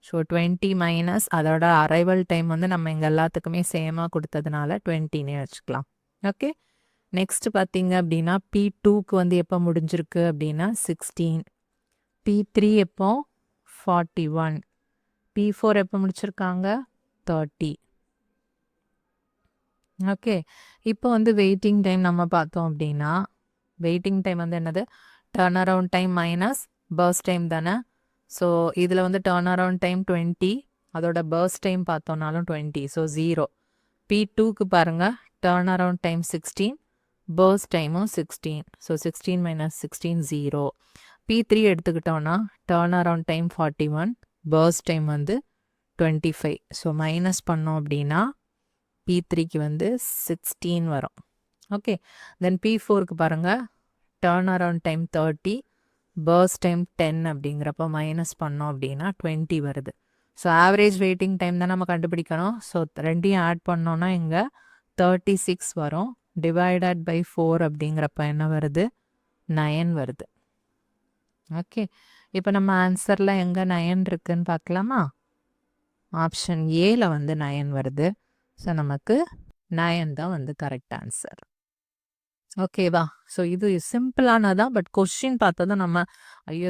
ஸோ 20 மைனஸ் அதோட அரைவல் டைம் வந்து நம்ம இங்கே எல்லாத்துக்குமே சேமாக கொடுத்ததுனால 20னே வச்சுக்கலாம். ஓகே. நெக்ஸ்ட் பார்த்தீங்க அப்படின்னா P2க்கு வந்து எப்போ முடிஞ்சிருக்கு அப்படின்னா 16. P3 எப்போ? 41. P4 எப்போ முடிச்சிருக்காங்க? 30. ஓகே. இப்போ வந்து வெயிட்டிங் டைம் நம்ம பார்த்தோம் அப்படின்னா வெயிட்டிங் டைம் வந்து என்னது? Turn around time minus burst time தானே. ஸோ இதில் வந்து டர்ன் அரவுண்ட் டைம் 20, அதோட பர்ஸ்ட் டைம் பார்த்தோம்னாலும் 20. ஸோ 0. P2க்கு பாருங்கள், டர்ன் அரவுண்ட் டைம் 16, பர்ஸ்ட் டைமும் 16. So 16 minus 16 0. P3 எடுத்துக்கிட்டோன்னா turn around time 41, burst time வந்து 25. ஸோ மைனஸ் பண்ணோம் அப்படின்னா P3க்கு வந்து 16 வரும். ஓகே. தென் P4க்கு பாருங்கள், turn around time 30, burst time 10 அப்படிங்கிறப்ப மைனஸ் பண்ணோம் அப்படின்னா 20 வருது. ஸோ ஆவரேஜ் வெயிட்டிங் டைம் தான் நம்ம கண்டுபிடிக்கணும். ஸோ ரெண்டையும் ஆட் பண்ணோன்னா இங்கே 36 வரும். டிவைடட் பை 4 அப்படிங்கிறப்ப என்ன வருது? 9 வருது. ஓகே. இப்போ நம்ம ஆன்சரில் எங்கே 9 இருக்குன்னு பார்க்கலாமா? ஆப்ஷன் ஏல வந்து 9 வருது. ஸோ நமக்கு 9 தான் வந்து கரெக்ட் ஆன்சர். ஓகேவா? ஸோ இது சிம்பிளானதான். பட் கொஸ்டின் பார்த்ததும் நம்ம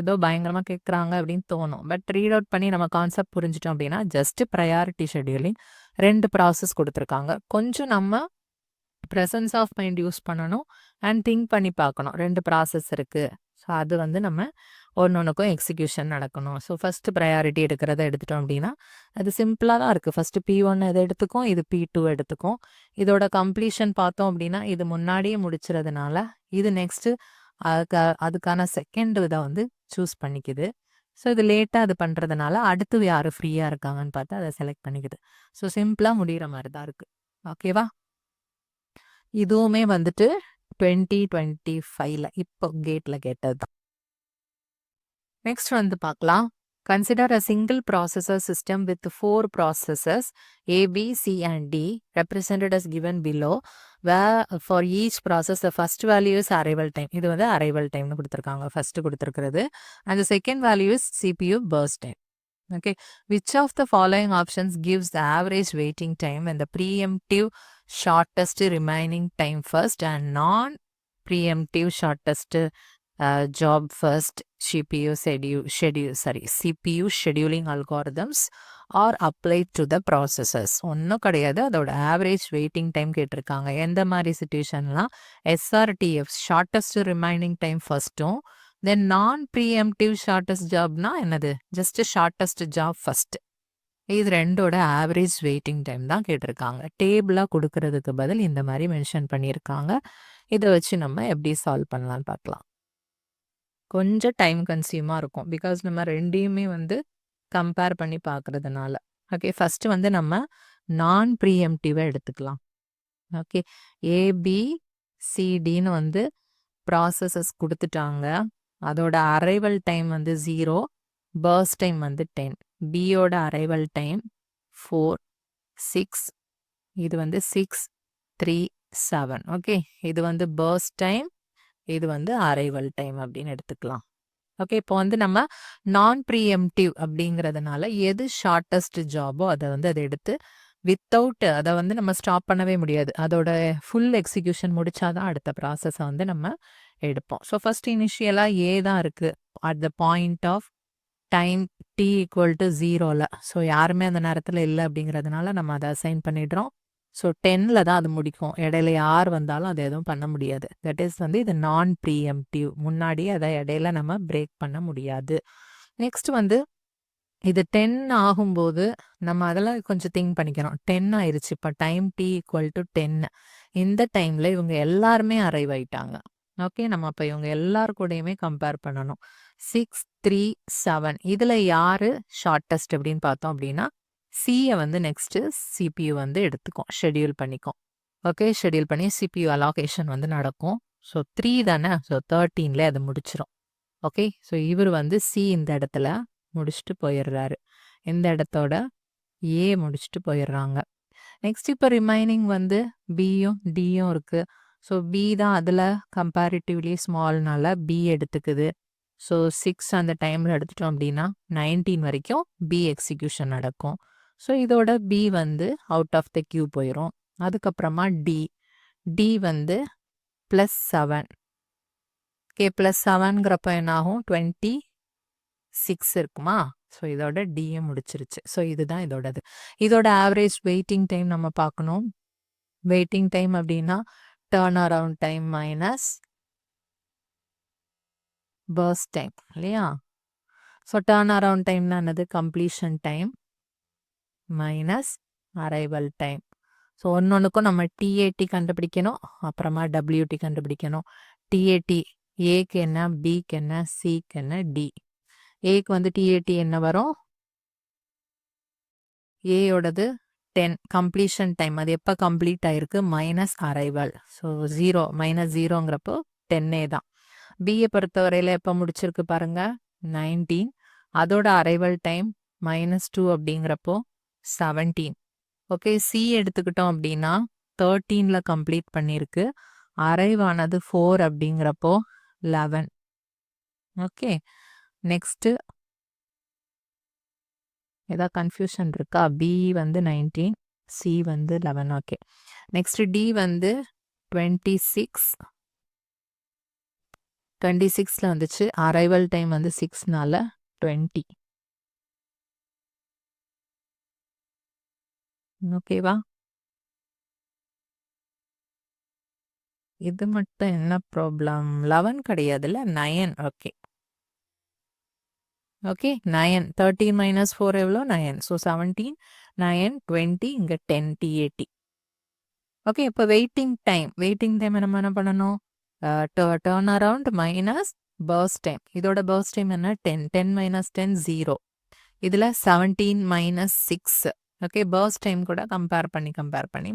ஏதோ பயங்கரமாக கேட்குறாங்க அப்படின்னு தோணும். பட் ரீட் அவுட் பண்ணி நம்ம கான்செப்ட் புரிஞ்சிட்டோம் அப்படின்னா ஜஸ்ட் ப்ரையாரிட்டி ஷெட்யூலிங் 2 ப்ராசஸ் கொடுத்துருக்காங்க. கொஞ்சம் நம்ம ப்ரெசன்ஸ் ஆஃப் மைண்ட் யூஸ் பண்ணணும் அண்ட் திங்க் பண்ணி பார்க்கணும். 2 ப்ராசஸ் இருக்குது. ஸோ அது வந்து நம்ம ஒன்றுக்கும் எக்ஸிக்யூஷன் நடக்கணும். ஸோ ஃபஸ்ட்டு ப்ரையாரிட்டி எடுக்கிறத எடுத்துட்டோம் அப்படின்னா அது சிம்பிளாக தான் இருக்குது. ஃபஸ்ட்டு P1 எதை எடுத்துக்கும், இது P2 எடுத்துக்கும். இதோட கம்ப்ளீஷன் பார்த்தோம் அப்படின்னா இது முன்னாடியே முடிச்சுறதுனால இது நெக்ஸ்ட்டு அதுக்கான செகண்ட் இதை வந்து சூஸ் பண்ணிக்குது. ஸோ இது லேட்டாக அது பண்ணுறதுனால அடுத்து யார் ஃப்ரீயாக இருக்காங்கன்னு பார்த்து அதை செலக்ட் பண்ணிக்குது. ஸோ சிம்பிளாக முடிகிற மாதிரி தான் இருக்குது. ஓகேவா? இதுவுமே வந்துட்டு 2025ல இப்போ கேட்டில் கேட்டது தான். நெக்ஸ்ட் வந்து பார்க்கலாம். Consider a single processor system with 4 processors A, B, C and D represented as given below where for each process the first value is arrival time. இது வந்து arrival timeனு கொடுத்துருக்காங்க. ஃபர்ஸ்ட் கொடுத்துருக்கிறது. And the second value is CPU burst time. Okay, which of the following options gives the average waiting time when the preemptive shortest remaining time first and non-preemptive shortest job first CPU CPU scheduling algorithms are applied to the processors? ஒன்றும் கிடையாது, அதோட ஆவரேஜ் வெயிட்டிங் டைம் கேட்டிருக்காங்க. எந்த மாதிரி சுச்சுவேஷன்லாம்? SRTF ஷார்ட்டஸ்ட் ரிமைனிங் டைம் ஃபர்ஸ்ட்டும், தென் நான் ப்ரீஎம்டிவ் ஷார்ட்டஸ்ட் ஜாப்னா என்னது? Just shortest job first. இது ரெண்டோட ஆவரேஜ் வெயிட்டிங் டைம் தான் கேட்டிருக்காங்க. டேபிளாக கொடுக்கறதுக்கு பதில் இந்த மாதிரி மென்ஷன் பண்ணியிருக்காங்க. இதை வச்சு நம்ம எப்படி சால்வ் பண்ணலான்னு பார்க்கலாம். கொஞ்சம் டைம் கன்சியூமாக இருக்கும் பிகாஸ் நம்ம ரெண்டையுமே வந்து கம்பேர் பண்ணி பார்க்குறதுனால. ஓகே, ஃபஸ்ட்டு வந்து நம்ம நான் ப்ரீஎம்டிவை எடுத்துக்கலாம். ஓகே, ABCDன்னு வந்து ப்ராசஸஸ் கொடுத்துட்டாங்க. அதோட அரைவல் டைம் வந்து 0, பர்ஸ்ட் டைம் வந்து 10. பியோட அரைவல் டைம் 4, 6, இது வந்து 6, 3, 7. ஓகே, இது வந்து பர்ஸ்ட் டைம், இது வந்து அரைவல் டைம் அப்படின்னு எடுத்துக்கலாம். ஓகே, இப்போ வந்து நம்ம நான் ப்ரீஎம்டிவ் அப்படிங்கிறதுனால எது ஷார்ட்டஸ்ட் ஜாபோ அதை வந்து அதை எடுத்து வித்தவுட் அத வந்து நம்ம ஸ்டாப் பண்ணவே முடியாது. அதோட ஃபுல் எக்ஸிக்யூஷன் முடிச்சா தான் அடுத்த ப்ராசஸ வந்து நம்ம எடுப்போம். ஸோ ஃபர்ஸ்ட் இனிஷியலா ஏ தான் இருக்கு. At the point of time t equal to 0ல. ஸோ யாருமே அந்த நேரத்துல இல்ல அப்படிங்கிறதுனால நம்ம அத அசைன் பண்ணிடுறோம். ஸோ 10ல தான் அது முடிக்கும். இடையில யார் வந்தாலும் அது எதுவும் பண்ண முடியாது. தட் இஸ் வந்து இது நான் ப்ரீஎம்ப்டிவ். முன்னாடியே அத இடையில நம்ம பிரேக் பண்ண முடியாது. நெக்ஸ்ட் வந்து இது 10 ஆகும்போது நம்ம அதெல்லாம் கொஞ்சம் திங்க் பண்ணிக்கணும். 10 ஆயிருச்சு. இப்ப டைம் t ஈக்குவல் டு 10. இந்த டைம்ல இவங்க எல்லாருமே அரைவ் ஆயிட்டாங்க. ஓகே. நம்ம அப்ப இவங்க எல்லார் கூடயுமே கம்பேர் பண்ணணும். 6, 3, 7 இதுல யாரு ஷார்ட்டஸ்ட் அப்படின்னு பார்த்தோம் அப்படின்னா, சிய வந்து நெக்ஸ்ட் சிபியு வந்து எடுத்துக்கும். ஷெட்யூல் பண்ணிக்கும். ஓகே. ஷெட்யூல் பண்ணி சிபியு அலோகேஷன் வந்து நடக்கும். ஸோ 3 தானே. ஸோ 13ல அது முடிச்சிரும். ஓகே. ஸோ இவர் வந்து சி இந்த இடத்துல முடிச்சுட்டு போயிடுறாரு. இந்த இடத்தோட ஏ முடிச்சுட்டு போயிடுறாங்க. நெக்ஸ்ட் இப்போ ரிமைனிங் வந்து பியும் டியும் இருக்கு. ஸோ பி தான் அதில் கம்பேரிட்டிவ்லி ஸ்மால்னால பி எடுத்துக்குது. ஸோ 6 அந்த டைமில் எடுத்துட்டோம் அப்படின்னா 19 வரைக்கும் பி எக்ஸிக்யூஷன் நடக்கும். ஸோ இதோட பி வந்து அவுட் ஆஃப் த கியூ போயிடும். அதுக்கப்புறமா டி வந்து +7. கே +7ங்கிறப்ப என்ன ஆகும்? 26 இருக்குமா? ஸோ இதோட டிஎம் முடிச்சிருச்சு. ஸோ இதுதான் இதோடது. இதோட ஆவரேஜ் வெயிட்டிங் டைம் நம்ம பார்க்கணும். வெயிட்டிங் டைம் அப்படின்னா turn around time minus burst time இல்லையா? ஸோ டர்ன் அரவுண்ட் டைம்னா என்னது? Completion time minus arrival time. So ஒன்னொன்றுக்கும் நம்ம டிஏடி கண்டுபிடிக்கணும். அப்புறமா டபிள்யூடி கண்டுபிடிக்கணும். டிஏடி ஏக்கு என்ன, பிக்கு என்ன, சிக்கு என்ன, டி. ஏக்கு வந்து டிஏடி என்ன வரும்? ஏயோடது 10 கம்ப்ளீஷன் டைம். அது எப்போ கம்ப்ளீட் ஆயிருக்கு? Minus arrival. ஸோ 0 -0ங்கிறப்போ 10 தான். பிஏ பொறுத்தவரையில் எப்போ முடிச்சிருக்கு பாருங்க? 19. அதோட அரைவல் டைம் -2 அப்படிங்கிறப்போ 17. ஓகே. சி எடுத்துக்கிட்டோம் அப்படின்னா 13ல கம்ப்ளீட் பண்ணியிருக்கு. அரைவ் ஆனது 4 அப்படிங்கிறப்போ 11. ஓகே. நெக்ஸ்ட்டு ஏதாவது கன்ஃபியூஷன் இருக்கா? பி வந்து 19, சி வந்து 11. ஓகே. நெக்ஸ்ட் டி வந்து 26. 26ல வந்துச்சு. அரைவல் டைம் வந்து 6னால 20. ஓகேவா? இது மட்டும் என்ன ப்ராப்ளம்? 11 கிடையாதுல்ல, 9. ஓகே. ஓகே. 9. 13 - 4 எவ்வளோ? 9. ஸோ 17, 9, 20, இங்கே 10 டிஏடி. ஓகே. இப்போ வெயிட்டிங் டைம் நம்ம என்ன பண்ணணும்? Turnaround minus burst time. இதோட பர்ஸ்ட் டைம் என்ன? 10. 10 - 10 0. இதில் 17 - 6. ஓகே. பர்ஸ்ட் டைம் கூட கம்பேர் பண்ணி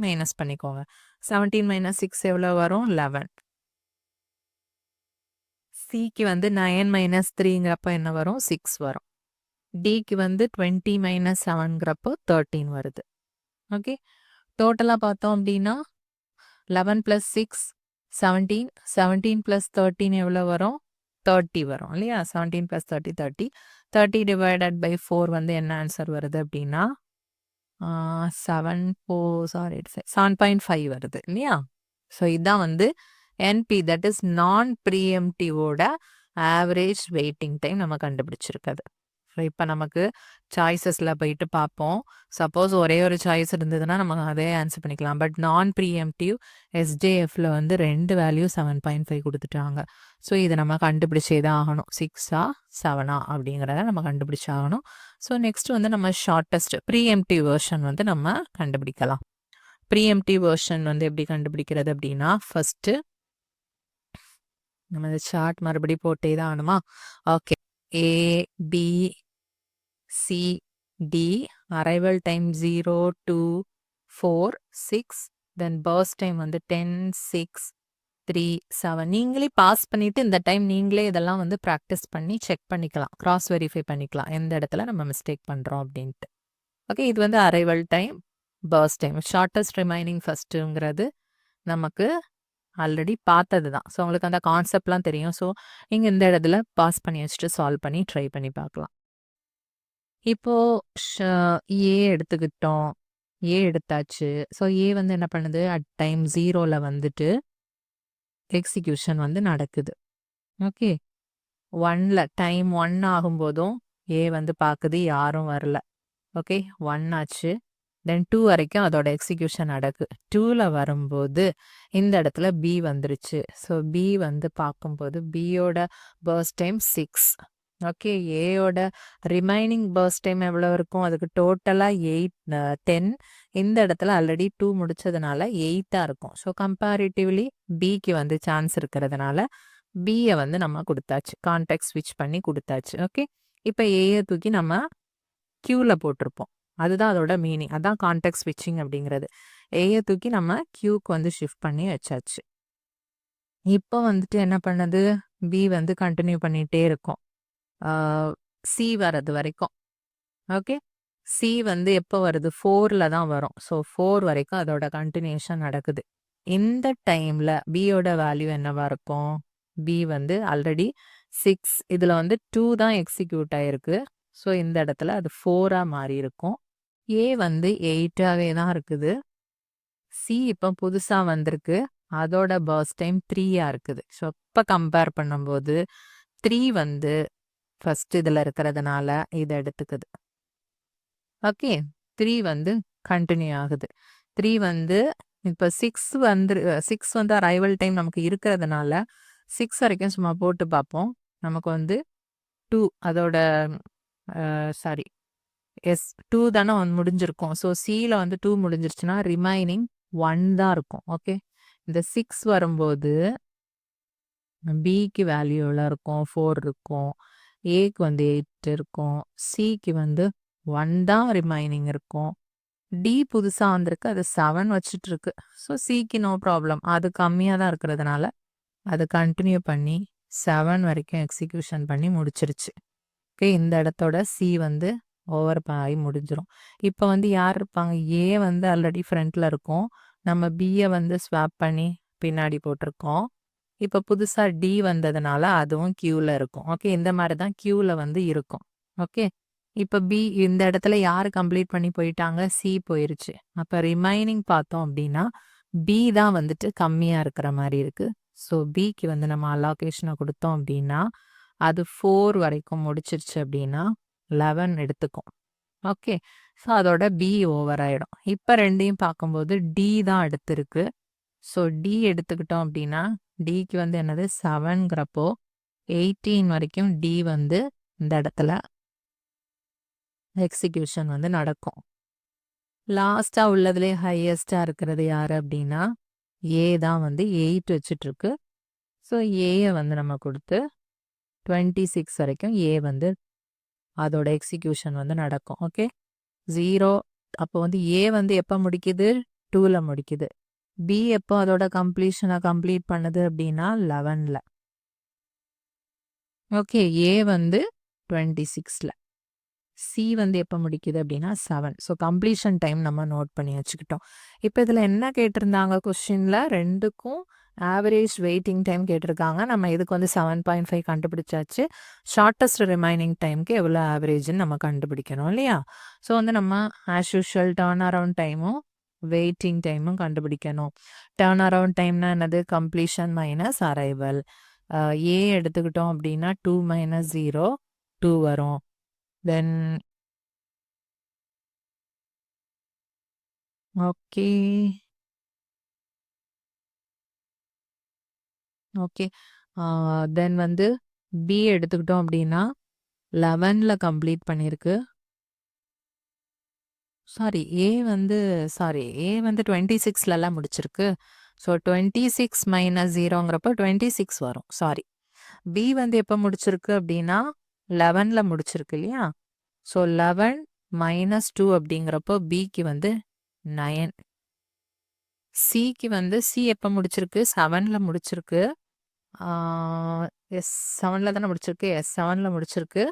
மைனஸ் பண்ணிக்கோங்க. 17 - 6 எவ்வளோ வரும்? 11. சிக்கு வந்து 9 - 3ங்கிறப்ப என்ன வரும்? 6 வரும். டிக்கு வந்து 20 - 7ங்கிறப்போ 13 வருது. ஓகே. டோட்டலாக பார்த்தோம் அப்படின்னா 11 + 6 17. 17 + 13 எவ்வளோ வரும்? 30 வரும் இல்லையா? 17 + 30 30. 30 டிவைடட் பை 4 வந்து என்ன ஆன்சர் வருது அப்படின்னா 7.5 வருது இல்லையா? ஸோ இதுதான் வந்து என்பி, தட் இஸ் நான் ப்ரீஎம்டிவோட ஆவரேஜ் வெயிட்டிங் டைம் நம்ம கண்டுபிடிச்சிருக்கிறது. ஸோ இப்போ நமக்கு சாய்ஸஸில் போயிட்டு பார்ப்போம். சப்போஸ் ஒரே ஒரு சாய்ஸ் இருந்ததுன்னா நம்ம அதே ஆன்சர் பண்ணிக்கலாம். பட் நான் ப்ரீஎம்டிவ் எஸ்ஜேஎஃப்ல வந்து 2 வேல்யூ 7.5 கொடுத்துட்டாங்க. ஸோ இதை நம்ம கண்டுபிடிச்சே தான் ஆகணும். 6ஆ 7ஆ அப்படிங்கிறத நம்ம கண்டுபிடிச்சாகணும். ஸோ நெக்ஸ்ட் வந்து நம்ம ஷார்ட்டஸ்ட் ப்ரீஎம்டிவ் வெர்ஷன் வந்து நம்ம கண்டுபிடிக்கலாம். ப்ரீஎம்டிவ் வெர்ஷன் வந்து எப்படி கண்டுபிடிக்கிறது அப்படின்னா, ஃபர்ஸ்ட் நம்ம இந்த சார்ட் மறுபடியும் போட்டே தான் ஆகணுமா? Okay. A B C D arrival time 0 2 4 6 then burst time வந்து 10 6 3 7. நீங்களே பாஸ் பண்ணிட்டு இந்த டைம் நீங்களே இதெல்லாம் வந்து ப்ராக்டிஸ் பண்ணி செக் பண்ணிக்கலாம், கிராஸ் வெரிஃபை பண்ணிக்கலாம் எந்த இடத்துல நம்ம மிஸ்டேக் பண்ணுறோம் அப்படின்ட்டு. ஓகே. இது வந்து arrival time, burst time. Shortest remaining ஃபர்ஸ்ட்டுங்கிறது நமக்கு ஆல்ரெடி பார்த்தது தான். ஸோ உங்களுக்கு அந்த கான்செப்ட்லாம் தெரியும். ஸோ நீங்கள் இந்த இடத்துல பாஸ் பண்ணி வச்சுட்டு சால்வ் பண்ணி ட்ரை பண்ணி பார்க்கலாம். இப்போ ஏ எடுத்துக்கிட்டோம். ஏ எடுத்தாச்சு. ஸோ ஏ வந்து என்ன பண்ணுது, அட் டைம் 0ல வந்துட்டு எக்ஸிக்யூஷன் வந்து நடக்குது. ஓகே. 1ல டைம் 1 ஆகும்போதும் ஏ வந்து பாக்குது, யாரும் வரல. ஓகே. 1 ஆச்சு. தென் 2 வரைக்கும் அதோட எக்ஸிக்யூஷன் நடக்கு. 2ல வரும்போது இந்த இடத்துல பி வந்துருச்சு. ஸோ பி வந்து பார்க்கும்போது பியோட பர்ஸ்ட் டைம் 6. ஓகே. ஏயோட ரிமைனிங் பர்ஸ்ட் டைம் எவ்வளோ இருக்கும்? அதுக்கு டோட்டலா 10. இந்த இடத்துல ஆல்ரெடி 2 முடிச்சதுனால 8ஆ இருக்கும். ஸோ கம்பேரிட்டிவ்லி பிக்கு வந்து சான்ஸ் இருக்கிறதுனால பிய வந்து நம்ம குடுத்தாச்சு. கான்டெக்ஸ்ட் ஸ்விட்ச் பண்ணி குடுத்தாச்சு. ஓகே. இப்ப ஏய தூக்கி நம்ம கியூல போட்டிருப்போம். அதுதான் அதோட மீனிங். அதான் கான்டெக்ஸ்ட் ஸ்விட்சிங் அப்படிங்கிறது. ஏய தூக்கி நம்ம கியூக்கு வந்து ஷிஃப்ட் பண்ணி வச்சாச்சு. இப்போ வந்துட்டு என்ன பண்ணுது? பி வந்து கன்டின்யூ பண்ணிட்டே இருக்கும். சி வரது வரைக்கும். ஓகே. சி வந்து எப்போ வருது? 4ல தான் வரும். ஸோ 4 வரைக்கும் அதோட கன்டினியூஷன் நடக்குது. இந்த டைம்ல பியோட வேல்யூ என்னவா இருக்கும்? பி வந்து ஆல்ரெடி 6. இதுல வந்து 2 தான் எக்ஸிக்யூட் ஆயிருக்கு. ஸோ இந்த இடத்துல அது 4ஆ மாறி இருக்கும். ஏ வந்து 8ஆவே தான் இருக்குது. சி இப்போ புதுசா வந்திருக்கு. அதோட பர்ஸ்ட் டைம் 3ஆ இருக்குது. ஸோ இப்ப கம்பேர் பண்ணும்போது 3 வந்து ஃபர்ஸ்ட் இதுல இருக்கிறதுனால இத எடுத்துக்குது. ஓகே. 3 வந்து கன்டின்யூ ஆகுது. 3 வந்து இப்ப 6 வந்து அரைவல் டைம் நமக்கு இருக்கிறதுனால 6 வரைக்கும் சும்மா போட்டு பார்ப்போம். நமக்கு வந்து 2 அதோட சாரி 2 தானே முடிஞ்சிருக்கும். ஸோ சில வந்து 2 முடிஞ்சிருச்சுன்னா ரிமைனிங் 1 தான் இருக்கும். ஓகே. இந்த 6 வரும்போது பிக்கு வேல்யூ எவ்வளோ இருக்கும்? 4 இருக்கும். ஏக்கு வந்து 8 இருக்கும். சிக்கு வந்து 1 தான் ரிமைனிங் இருக்கும். டி புதுசா வந்திருக்கு. அது 7 வச்சுட்டு இருக்கு. ஸோ சிக்கு நோ ப்ராப்ளம். அது கம்மியா தான் இருக்கிறதுனால அது கன்டின்யூ பண்ணி 7 வரைக்கும் எக்ஸிக்யூஷன் பண்ணி முடிச்சிருச்சு. ஓகே. இந்த இடத்தோட சி வந்து ஓவர் ஆகி முடிஞ்சிரும். இப்போ வந்து யார் இருப்பாங்க? ஏ வந்து ஆல்ரெடி ஃப்ரண்ட்ல இருக்கும். நம்ம பிய வந்து ஸ்வாப் பண்ணி பின்னாடி போட்டிருக்கோம். இப்போ புதுசா டி வந்ததுனால அதுவும் கியூல இருக்கும். ஓகே. இந்த மாதிரி தான் கியூல வந்து இருக்கும். ஓகே. இப்போ பி இந்த இடத்துல யார் கம்ப்ளீட் பண்ணி போயிட்டாங்க? சி போயிருச்சு. அப்ப ரிமைனிங் பார்த்தோம் அப்படின்னா பி தான் வந்துட்டு கம்மியா இருக்கிற மாதிரி இருக்கு. ஸோ பிக்கு வந்து நம்ம அலோகேஷனை கொடுத்தோம் அப்படின்னா அது 4 வரைக்கும் முடிச்சிருச்சு அப்படின்னா 11 எடுத்துக்கும். ஓகே. ஸோ அதோட பி ஓவர் ஆயிடும். இப்போ ரெண்டையும் பார்க்கும்போது டி தான் அடுத்திருக்கு. ஸோ டி எடுத்துக்கிட்டோம் அப்படின்னா டிக்கு வந்து என்னது 7ங்கிறப்போ 18 வரைக்கும் டி வந்து இந்த இடத்துல எக்ஸிக்யூஷன் வந்து நடக்கும். லாஸ்டா உள்ளதுலே ஹையஸ்டா இருக்கிறது யாரு அப்படின்னா ஏ தான் வந்து 8 வச்சுட்டு இருக்கு. ஸோ ஏய வந்து நம்ம கொடுத்து 26 வரைக்கும் ஏ வந்து அதோட எக்ஸிக்யூஷன் வந்து நடக்கும். ஓகே. 0 அப்போ வந்து ஏ வந்து எப்போ முடிக்குது? 2ல முடிக்குது. பி எப்போ அதோட கம்ப்ளீஷனை கம்ப்ளீட் பண்ணுது அப்படின்னா 11ல. ஓகே. ஏ வந்து 26ல. சி வந்து எப்போ முடிக்குது அப்படின்னா 7. ஸோ கம்ப்ளீஷன் டைம் நம்ம நோட் பண்ணி வச்சுக்கிட்டோம். இப்போ இதில் என்ன கேட்டிருந்தாங்க கொஸ்டினில்? ரெண்டுக்கும் ஆவரேஜ் வெயிட்டிங் டைம் கேட்டிருக்காங்க. நம்ம இதுக்கு வந்து 7.5 கண்டுபிடிச்சாச்சு. ஷார்ட்டஸ்ட் ரிமைனிங் டைமுக்கு எவ்வளோ ஆவரேஜ்னு நம்ம கண்டுபிடிக்கணும் இல்லையா? ஸோ வந்து நம்ம ஆஸ் யூஷுவல் டர்ன் அரவுண்ட் டைமும் வெயிட்டிங் டைமும் கண்டுபிடிக்கணும். டர்ன் அரவுண்ட் டைம்னா என்னது? Completion minus arrival. ஏ எடுத்துக்கிட்டோம் அப்படின்னா 2 மைனஸ் 0 2 வரும். Then okay. ஓகே. தென் வந்து பி எடுத்துக்கிட்டோம் அப்படின்னா 11ல கம்ப்ளீட் பண்ணியிருக்கு. ஏ வந்து 26லலாம் முடிச்சிருக்கு. ஸோ 26 மைனஸ் 0ங்கிறப்போ 26 வரும். சாரி. பி வந்து எப்போ முடிச்சிருக்கு அப்படின்னா 11ல முடிச்சிருக்கு இல்லையா? ஸோ 11 மைனஸ் 2 அப்படிங்கிறப்போ பிக்கு வந்து 9. சிக்கு வந்து சி எப்போ முடிச்சிருக்கு? 7ல முடிச்சிருக்கு. எஸ் 7ல தானே முடிச்சிருக்கு. எஸ் 7ல முடிச்சிருக்கு.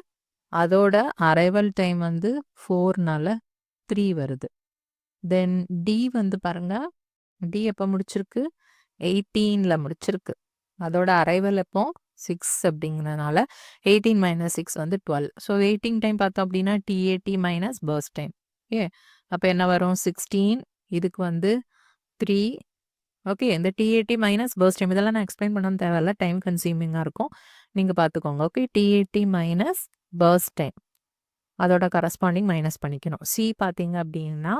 அதோட அரைவல் டைம் வந்து 4னால 3 வருது. தென் டி வந்து பாருங்க. டி எப்போ முடிச்சிருக்கு? 18ல முடிச்சிருக்கு. அதோட அரைவல் எப்போ? 6 அப்படிங்கிறதுனால 18 மைனஸ் 6 வந்து 12. ஸோ வெயிட்டிங் டைம் பார்த்தோம் அப்படின்னா T80 minus burst time. Okay. அப்போ என்ன வரும் 16, இதுக்கு வந்து 3. ஓகே. இந்த T80 மைனஸ் பர்ஸ்ட் டைம் இதெல்லாம் நான் எக்ஸ்பிளைன் பண்ணணும்னு தேவையில்ல, டைம் கன்சியூமிங்காக இருக்கும், நீங்கள் பார்த்துக்கோங்க. Okay. T80 minus burst time அதோட கரஸ்பாண்டிங் மைனஸ் பண்ணிக்கணும். சி பார்த்தீங்க அப்படின்னா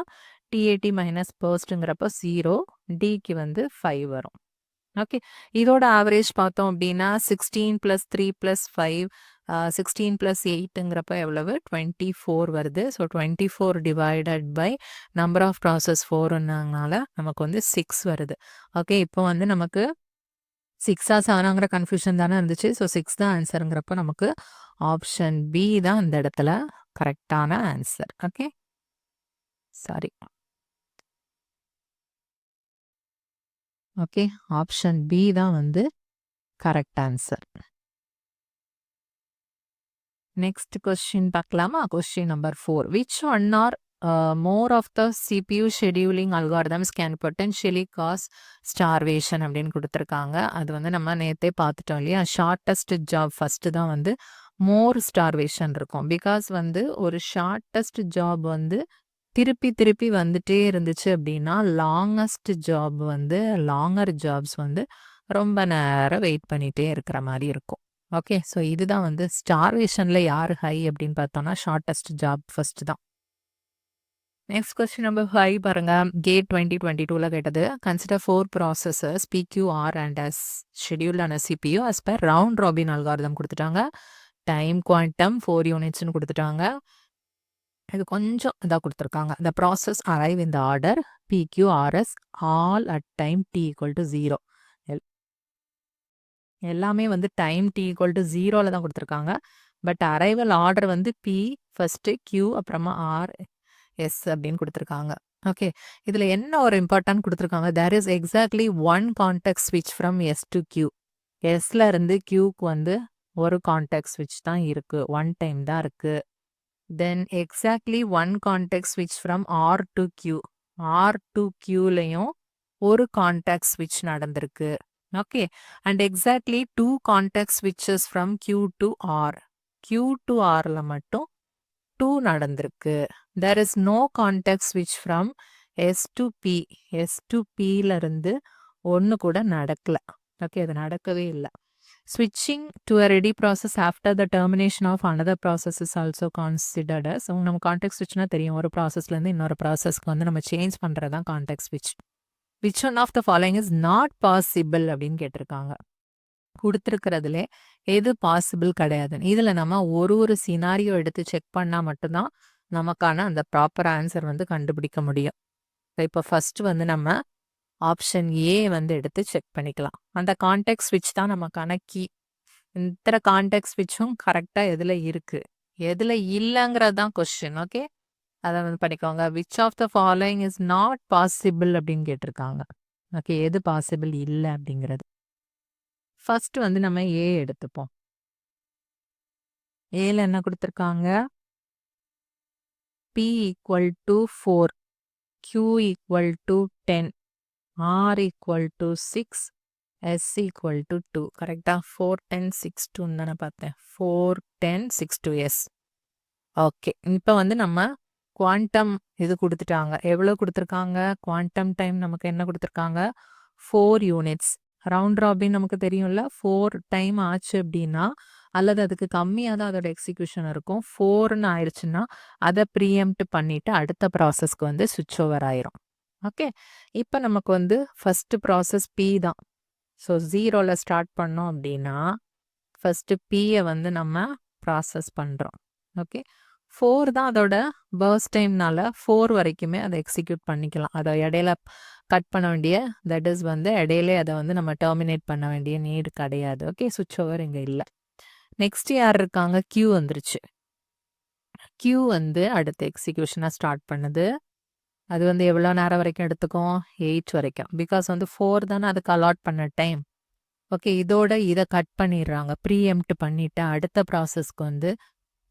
T80 மைனஸ் பர்ஸ்ட்டுங்கிறப்போ 0, டிக்கு வந்து 5 வரும். ஓகே. இதோட ஆவரேஜ் பார்த்தோம் அப்படின்னா 16 + 3 + 5 16 + 8ங்கிறப்ப எவ்வளவு 24 வருது. So 24 divided by number of process 4னால நமக்கு வந்து 6 வருது. ஓகே. இப்போ வந்து நமக்கு 6ஆ 7ஆங்கிற கன்ஃபியூஷன் தானே இருந்துச்சு. ஸோ 6 தான் ஆன்சருங்கிறப்ப நமக்கு ஆப்ஷன் பி தான் இந்த இடத்துல கரெக்டான answer. Okay. Sorry. Okay. Option B தான் வந்து கரெக்ட் ஆன்சர். நெக்ஸ்ட் கொஸ்டின் பார்க்கலாமா? Question number 4. Which one or more of the CPU scheduling algorithms can potentially cause starvation அப்படின்னு கொடுத்துருக்காங்க. அது வந்து நம்ம நேற்றே பார்த்துட்டோம் இல்லையா? ஷார்ட்டஸ்ட் ஜாப் ஃபஸ்ட்டு தான் வந்து மோர் ஸ்டார்வேஷன் இருக்கும். பிகாஸ் வந்து ஒரு ஷார்ட்டஸ்ட் ஜாப் வந்து திருப்பி திருப்பி வந்துட்டே இருந்துச்சு அப்படின்னா லாங்கஸ்ட் ஜாப் வந்து லாங்கர் ஜாப்ஸ் வந்து ரொம்ப நேரம் வெயிட் பண்ணிகிட்டே இருக்கிற மாதிரி இருக்கும். ஓகே. ஸோ இதுதான் வந்து ஸ்டார்வேஷனில் யார் ஹை அப்படின்னு பார்த்தோம்னா ஷார்ட்டஸ்ட் ஜாப் ஃபஸ்ட்டு தான். நெக்ஸ்ட் கொஸ்டின் நம்பர் 5 பாருங்க. கேட் 2022ல கேட்டது. Consider 4 processors PQR and as scheduled on a CPU as per round robin algorithm கொடுத்துட்டாங்க. டைம் குவாண்டம் 4 யூனிட்ஸ்னு கொடுத்துட்டாங்க. இது கொஞ்சம் இதாக கொடுத்துருக்காங்க. The process arrive in the order PQRS all at time T = 0. எல்லாமே வந்து டைம் T = 0ல தான் கொடுத்துருக்காங்க. பட் அரைவல் ஆர்டர் வந்து P ஃபஸ்ட்டு, Q அப்புறமா R S அப்படின்னு கொடுத்துருக்காங்க. ஓகே. இதில் என்ன ஒரு இம்பார்ட்டன்ட் கொடுத்துருக்காங்க. There is exactly one context ஸ்விட்ச் ஃப்ரம் S to Q. எஸ்ல இருந்து Qக்கு வந்து ஒரு கான்டெக்ட் ஸ்விட்ச் தான் இருக்குது, ஒன் டைம் தான் இருக்குது. தென் எக்ஸாக்ட்லி ஒன் கான்டெக்ட் ஸ்விட்ச் from R to Q. R to Qலையும் ஒரு கான்டெக்ட் ஸ்விட்ச் நடந்திருக்கு. ஓகே. அண்ட் எக்ஸாக்ட்லி 2 கான்டெக்ட் ஸ்விட்சஸ் from Q to R. Q to Rல மட்டும் 2 நடந்திருக்கு. there is no context switch from S to P. S to Pல இருந்து ஒன்று கூட நடக்கல. ஓகே. அது நடக்கவே இல்லை. ஸ்விட்சிங் to a ready process after the termination of another process is also considered as. நம்ம கான்டெக்ட் ஸ்விட்ச்னா தெரியும், ஒரு ப்ராசஸ்லேருந்து இன்னொரு ப்ராசஸ்க்கு வந்து நம்ம சேஞ்ச் பண்ணுறது தான் கான்டெக்ட் ஸ்விட்ச். Which one of the following is not possible அப்படின்னு கேட்டிருக்காங்க. கொடுத்துருக்கிறதுல எது பாசிபிள் கிடையாதுன்னு. இதில் நம்ம ஒரு சினாரியோ எடுத்து செக் பண்ணால் மட்டும்தான் நமக்கான அந்த ப்ராப்பர் ஆன்சர் வந்து கண்டுபிடிக்க முடியும். இப்போ ஃபஸ்ட்டு வந்து நம்ம ஆப்ஷன் ஏ வந்து எடுத்து செக் பண்ணிக்கலாம். அந்த கான்டெக்ட் ஸ்விட்ச் தான் நமக்கான கீ. இந்த கான்டெக்ட் ஸ்விட்சும் கரெக்டாக எதில் இருக்குது, எதில் இல்லைங்கிறது தான் கொஸ்டின். ஓகே. அதை வந்து படிக்கோங்க. Which of the following is not possible அப்படின்னு கேட்டிருக்காங்க. ஓகே. எது பாசிபிள் இல்லை அப்படிங்கிறது. ஃபர்ஸ்ட் வந்து நம்ம ஏ எடுத்துப்போம். ஏல என்ன கொடுத்துருக்காங்க? P = 4, Q = 10, R = 6, S = 2. கரெக்டா? 4 10 6 2 தானே பார்த்தேன். 4 10 6 2 எஸ். ஓகே. இப்போ வந்து நம்ம குவாண்டம் இது கொடுத்துட்டாங்க. எவ்வளோ கொடுத்துருக்காங்க? குவாண்டம் டைம் நமக்கு என்ன கொடுத்துருக்காங்க? 4 யூனிட்ஸ். ரவுண்ட் ராபின் நமக்கு தெரியும்ல, 4 டைம் ஆச்சு அப்படின்னா அல்லது அதுக்கு கம்மியாக தான் அதோட எக்ஸிக்யூஷன் இருக்கும். 4ன்னு ஆயிடுச்சுன்னா அதை ப்ரீஎம்ப்ட் பண்ணிவிட்டு அடுத்த ப்ராசஸ்க்கு வந்து சுவிட்ச் ஓவர் ஆயிரும். ஓகே. இப்போ நமக்கு வந்து ஃபஸ்ட்டு ப்ராசஸ் P தான். ஸோ 0ல் ஸ்டார்ட் பண்ணோம் அப்படின்னா ஃபஸ்ட்டு Pயை வந்து நம்ம ப்ராசஸ் பண்ணுறோம். ஓகே. 4 தான் அதோட பர்ஸ்ட் டைம்னால 4 வரைக்குமே அதை எக்ஸிக்யூட் பண்ணிக்கலாம். அதை இடையில கட் பண்ண வேண்டிய, தட் இஸ் வந்து இடையிலே அதை வந்து நம்ம டெர்மினேட் பண்ண வேண்டிய நீடு கிடையாது. ஓகே. சுவிட்ச் ஓவர் இங்கே இல்லை. நெக்ஸ்ட் யார் இருக்காங்க? Q வந்துருச்சு. Q வந்து அடுத்த எக்ஸிக்யூஷனாக ஸ்டார்ட் பண்ணுது. அது வந்து எவ்வளோ நேரம் வரைக்கும் எடுத்துக்கும்? 8 வரைக்கும். பிகாஸ் வந்து 4 தானே அதுக்கு அலாட் பண்ண டைம். ஓகே. இதோட இதை கட் பண்ணிடுறாங்க, ப்ரீஎம்ப்ட் பண்ணிவிட்டு அடுத்த ப்ராசஸ்க்கு வந்து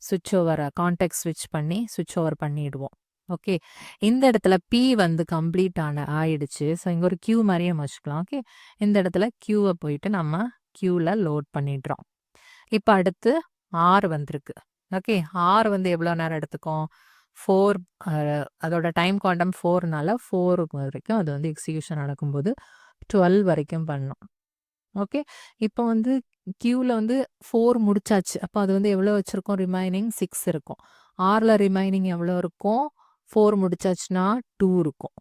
சுவிட்ச் ஓவரை கான்டெக்ட் ஸ்விட்ச் பண்ணி சுவிட்ச் ஓவர் பண்ணிடுவோம். ஓகே. இந்த இடத்துல P வந்து கம்ப்ளீட் ஆயிடுச்சு. ஸோ இங்கே ஒரு Q மாதிரியே வச்சுக்கலாம். ஓகே. இந்த இடத்துல Qவை போயிட்டு நம்ம Qவில் லோட் பண்ணிடுறோம். இப்போ அடுத்து R வந்திருக்கு. ஓகே. R வந்து எவ்வளோ நேரம் எடுத்துக்கும்? 4 அதோட டைம் குவாண்டம் 4னால 4 வரைக்கும் அது வந்து எக்ஸிகியூஷன் நடக்கும்போது 12 வரைக்கும் பண்ணும். ஓகே. இப்போ வந்து கியூல வந்து 4 முடிச்சாச்சு. அப்போ அது வந்து எவ்வளோ வச்சிருக்கோம்? ரிமைனிங் 6 இருக்கும். ஆர்ல ரிமைனிங் எவ்வளோ இருக்கும்? 4 முடிச்சாச்சுன்னா 2 இருக்கும்.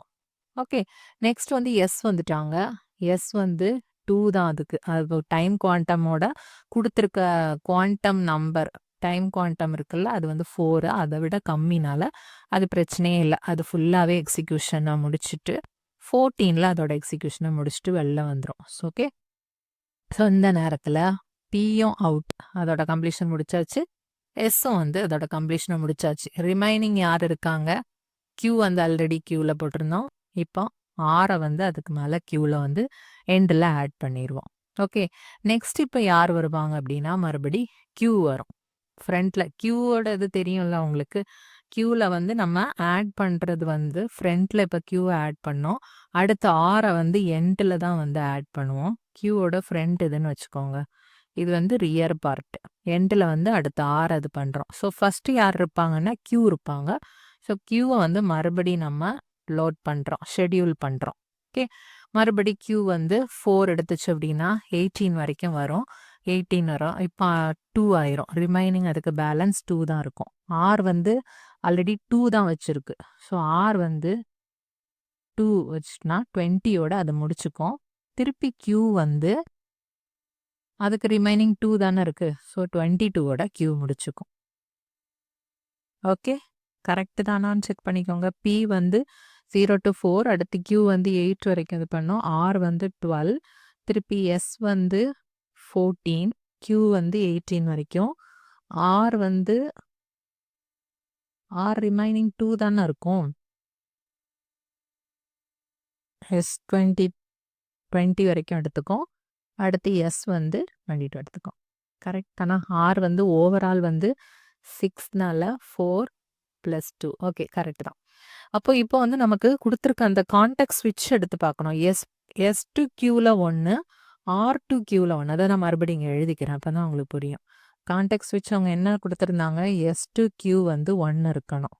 ஓகே. நெக்ஸ்ட் வந்து எஸ் வந்துட்டாங்க. எஸ் வந்து 2 தான் அதுக்கு. அது டைம் குவாண்டமோட குடுத்திருக்க குவாண்டம் நம்பர் டைம் குவாண்டம் இருக்குல்ல, அது வந்து 4 அத விட கம்மினால அது பிரச்சனையே இல்ல. அது ஃபுல்லாவே எக்ஸிகியூஷன முடிச்சுட்டு 14ல அதோட எக்ஸிகியூஷன முடிச்சுட்டு வெளில வந்துரும். ஓகே. ஸோ இந்த நேரத்துல பியும் அவுட். அதோட கம்ப்ளீஷன் முடிச்சாச்சு. எஸ்ஸும் வந்து அதோட கம்ப்ளீஷன முடிச்சாச்சு. ரிமைனிங் யார் இருக்காங்க? கியூ வந்து ஆல்ரெடி கியூல போட்டிருந்தோம். இப்போ ஆர வந்து அதுக்கு மேல கியூல வந்து எண்ட்ல ஆட் பண்ணிருவோம். ஓகே. நெக்ஸ்ட் இப்போ யார் வருவாங்க அப்படின்னா மறுபடி கியூ வரும். ஃப்ரண்ட்ல கியூவோட இது தெரியும்ல உங்களுக்கு. கியூல வந்து நம்ம ஆட் பண்றது வந்து ஃப்ரண்ட்ல இப்போ கியூ ஆட் பண்ணோம். அடுத்து ஆர வந்து எண்ட்ல தான் வந்து ஆட் பண்ணுவோம். கியூவோட ஃப்ரண்ட் இதுன்னு வச்சுக்கோங்க. இது வந்து ரியர் பார்ட். எண்ட்ல வந்து அடுத்து ஆர் அது பண்றோம். ஸோ ஃபர்ஸ்ட் யார் இருப்பாங்கன்னா கியூ இருப்பாங்க. ஸோ கியூவை வந்து மறுபடி நம்ம லோட் பண்றோம், ஷெட்யூல் பண்றோம். ஓகே. மறுபடி கியூ வந்து 4 எடுத்துச்சு அப்படின்னா 18 வரைக்கும் வரும். 18 வரும். இப்போ 2 ஆயிரும். ரிமைனிங் அதுக்கு பேலன்ஸ் 2 தான் இருக்கும். ஆர் வந்து ஆல்ரெடி 2 தான் வச்சிருக்கு. ஸோ ஆர் வந்து 2 வச்சுட்டுனா 20யோட அதை முடிச்சுக்கும். திருப்பி கியூ வந்து அதுக்கு ரிமைனிங் 2 தானே இருக்கு. ஸோ 22வோட கியூ முடிச்சுக்கும். ஓகே. கரெக்ட் தானான்னு செக் பண்ணிக்கோங்க. பி வந்து 0 to 4, அடுத்து கியூ வந்து 8 வரைக்கும் இது பண்ணோம். ஆர் வந்து 12, திருப்பி எஸ் வந்து 14, கியூ வந்து 18 வரைக்கும். ஆர் வந்து ஆர் ரிமைனிங் 2 தானே இருக்கும். எஸ் 20 வரைக்கும் எடுத்துக்கும். அடுத்து எஸ் வந்து 22 எடுத்துக்கும். கரெக்ட் தானா? ஆர் வந்து ஓவரால் வந்து 6னால 4 + 2. ஓகே, கரெக்ட் தான். அப்போ இப்போ வந்து நமக்கு கொடுத்துருக்க அந்த கான்டெக்ட் ஸ்விட்ச் எடுத்து பார்க்கணும். எஸ் டு கியூவில் 1, ஆர் டு கியூவில் 1. அதை நான் மறுபடியும் இங்கே எழுதிக்கிறேன். அப்போ தான் உங்களுக்கு புரியும். கான்டெக்ட் ஸ்விட்ச் அவங்க என்ன கொடுத்துருந்தாங்க? எஸ் டு கியூ வந்து 1 இருக்கணும்.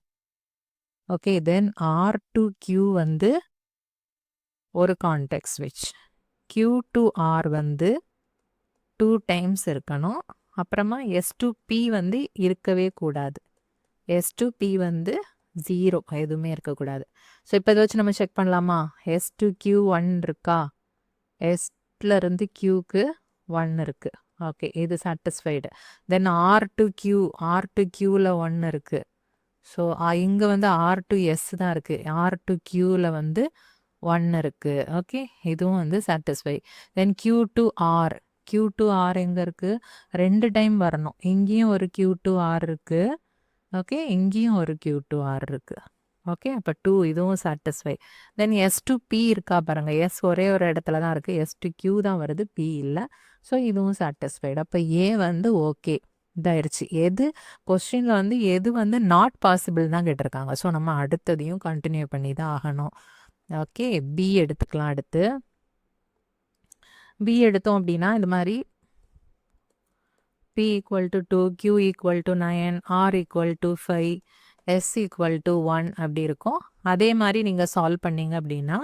Okay. Then R to Q வந்து ஒரு கான்டெக்ட் ஸ்விட்ச். கியூ டு ஆர் வந்து 2 டைம்ஸ் இருக்கணும். அப்புறமா எஸ் டு பி வந்து இருக்கவே கூடாது. எஸ் டு பி வந்து 0 எதுவுமே இருக்கக்கூடாது. ஸோ இப்போ இதை வச்சு நம்ம செக் பண்ணலாமா? எஸ் டு கியூ 1 இருக்கா? எஸ்ல இருந்து கியூக்கு 1 இருக்கு. ஓகே, இது சாட்டிஸ்ஃபைடு. தென் ஆர் டு கியூவில் 1 இருக்கு. ஸோ இங்கே வந்து ஆர் டு எஸ் தான் இருக்கு. ஆர் டு கியூவில் வந்து 1 இருக்கு. ஓகே, இதுவும் வந்து satisfy. Then Q to R எங்கே இருக்கு? 2 டைம் வரணும். இங்கேயும் ஒரு கியூ டு ஆர் இருக்கு. ஓகே, இங்கேயும் ஒரு கியூ டு ஆர் இருக்கு. ஓகே, அப்போ 2 இதுவும் satisfy. Then S to P இருக்கா பாருங்க. எஸ் ஒரே ஒரு இடத்துல தான் இருக்கு. எஸ் டு கியூ தான் வருது, பி இல்லை. ஸோ இதுவும் சாட்டிஸ்ஃபைடு. அப்போ ஏ வந்து ஓகே இதாயிருச்சு. எது கொஸ்டினில் வந்து எது வந்து நாட் பாசிபிள் தான் கேட்டிருக்காங்க. ஸோ நம்ம அடுத்ததையும் கண்டினியூ பண்ணி தான் ஆகணும். ஓகே, பி எடுத்துக்கலாம். அடுத்து பி எடுத்தோம் அப்படின்னா இந்த மாதிரி P equal to 2, Q equal to 9, R equal to 5, S equal to 1 அப்படி இருக்கும். அதே மாதிரி நீங்கள் சால்வ் பண்ணீங்க அப்படின்னா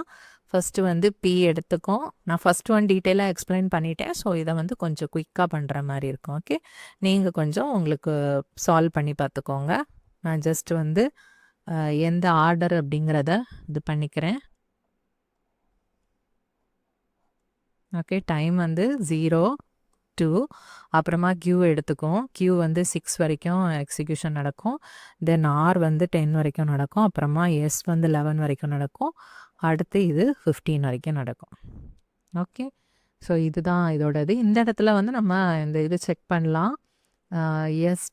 ஃபஸ்ட்டு வந்து P எடுத்துக்கும். நான் ஃபஸ்ட் ஒன் டீட்டெயிலாக எக்ஸ்பிளைன் பண்ணிட்டேன். ஸோ இதை வந்து கொஞ்சம் குயிக்காக பண்ணுற மாதிரி இருக்கும். ஓகே, நீங்கள் கொஞ்சம் உங்களுக்கு சால்வ் பண்ணி பார்த்துக்கோங்க. நான் ஜஸ்ட் வந்து எந்த ஆர்டர் அப்படிங்கிறத இது பண்ணிக்கிறேன். ஓகே, டைம் வந்து 0, 2, அப்புறமா கியூ எடுத்துக்கும். கியூ வந்து 6 வரைக்கும் எக்ஸிக்யூஷன் நடக்கும். தென் ஆர் வந்து 10 வரைக்கும் நடக்கும். அப்புறமா எஸ் வந்து 11 வரைக்கும் நடக்கும். அடுத்து இது 15 வரைக்கும் நடக்கும். ஓகே, ஸோ இதுதான் இதோடது. இந்த இடத்துல வந்து நம்ம இந்த இது செக் பண்ணலாம். எஸ்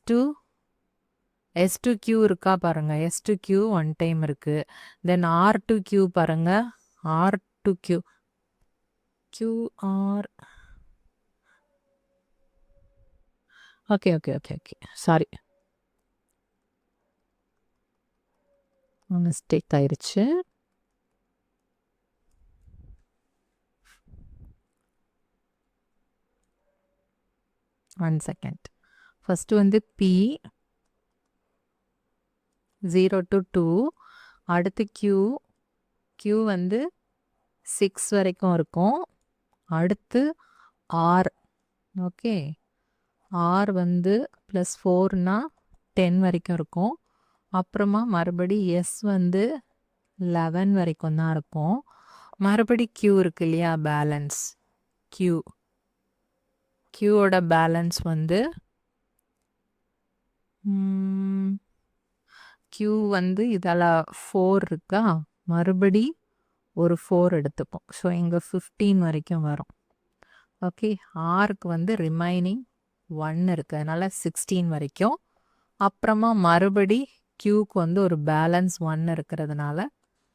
டு கியூ இருக்கா பாருங்க. எஸ் டு கியூ 1 டைம் இருக்கு. தென் ஆர் டு கியூ பாருங்க. R to Q Q R okay, sorry, mistake ஆயிடுச்சு. One second. ஃபஸ்ட்டு வந்து பி, 0 to 2. அடுத்து Q வந்து 6 வரைக்கும் இருக்கும். அடுத்து R. ஓகே, R வந்து ப்ளஸ் 4னா 10 வரைக்கும் இருக்கும். அப்புறமா மறுபடி S வந்து 11 வரைக்கும் தான் இருக்கும். மறுபடி Q இருக்கு இல்லையா, பேலன்ஸ் Qவோட பேலன்ஸ் வந்து Q வந்து இதில் 4 இருக்கா, மறுபடி ஒரு 4 எடுத்துப்போம். ஸோ இங்கே 15 வரைக்கும் வரும். ஓகே, ஆருக்கு வந்து ரிமைனிங் 1 இருக்குது, அதனால் 16 வரைக்கும். அப்புறமா மறுபடி Qக்கு வந்து ஒரு பேலன்ஸ் 1 இருக்கிறதுனால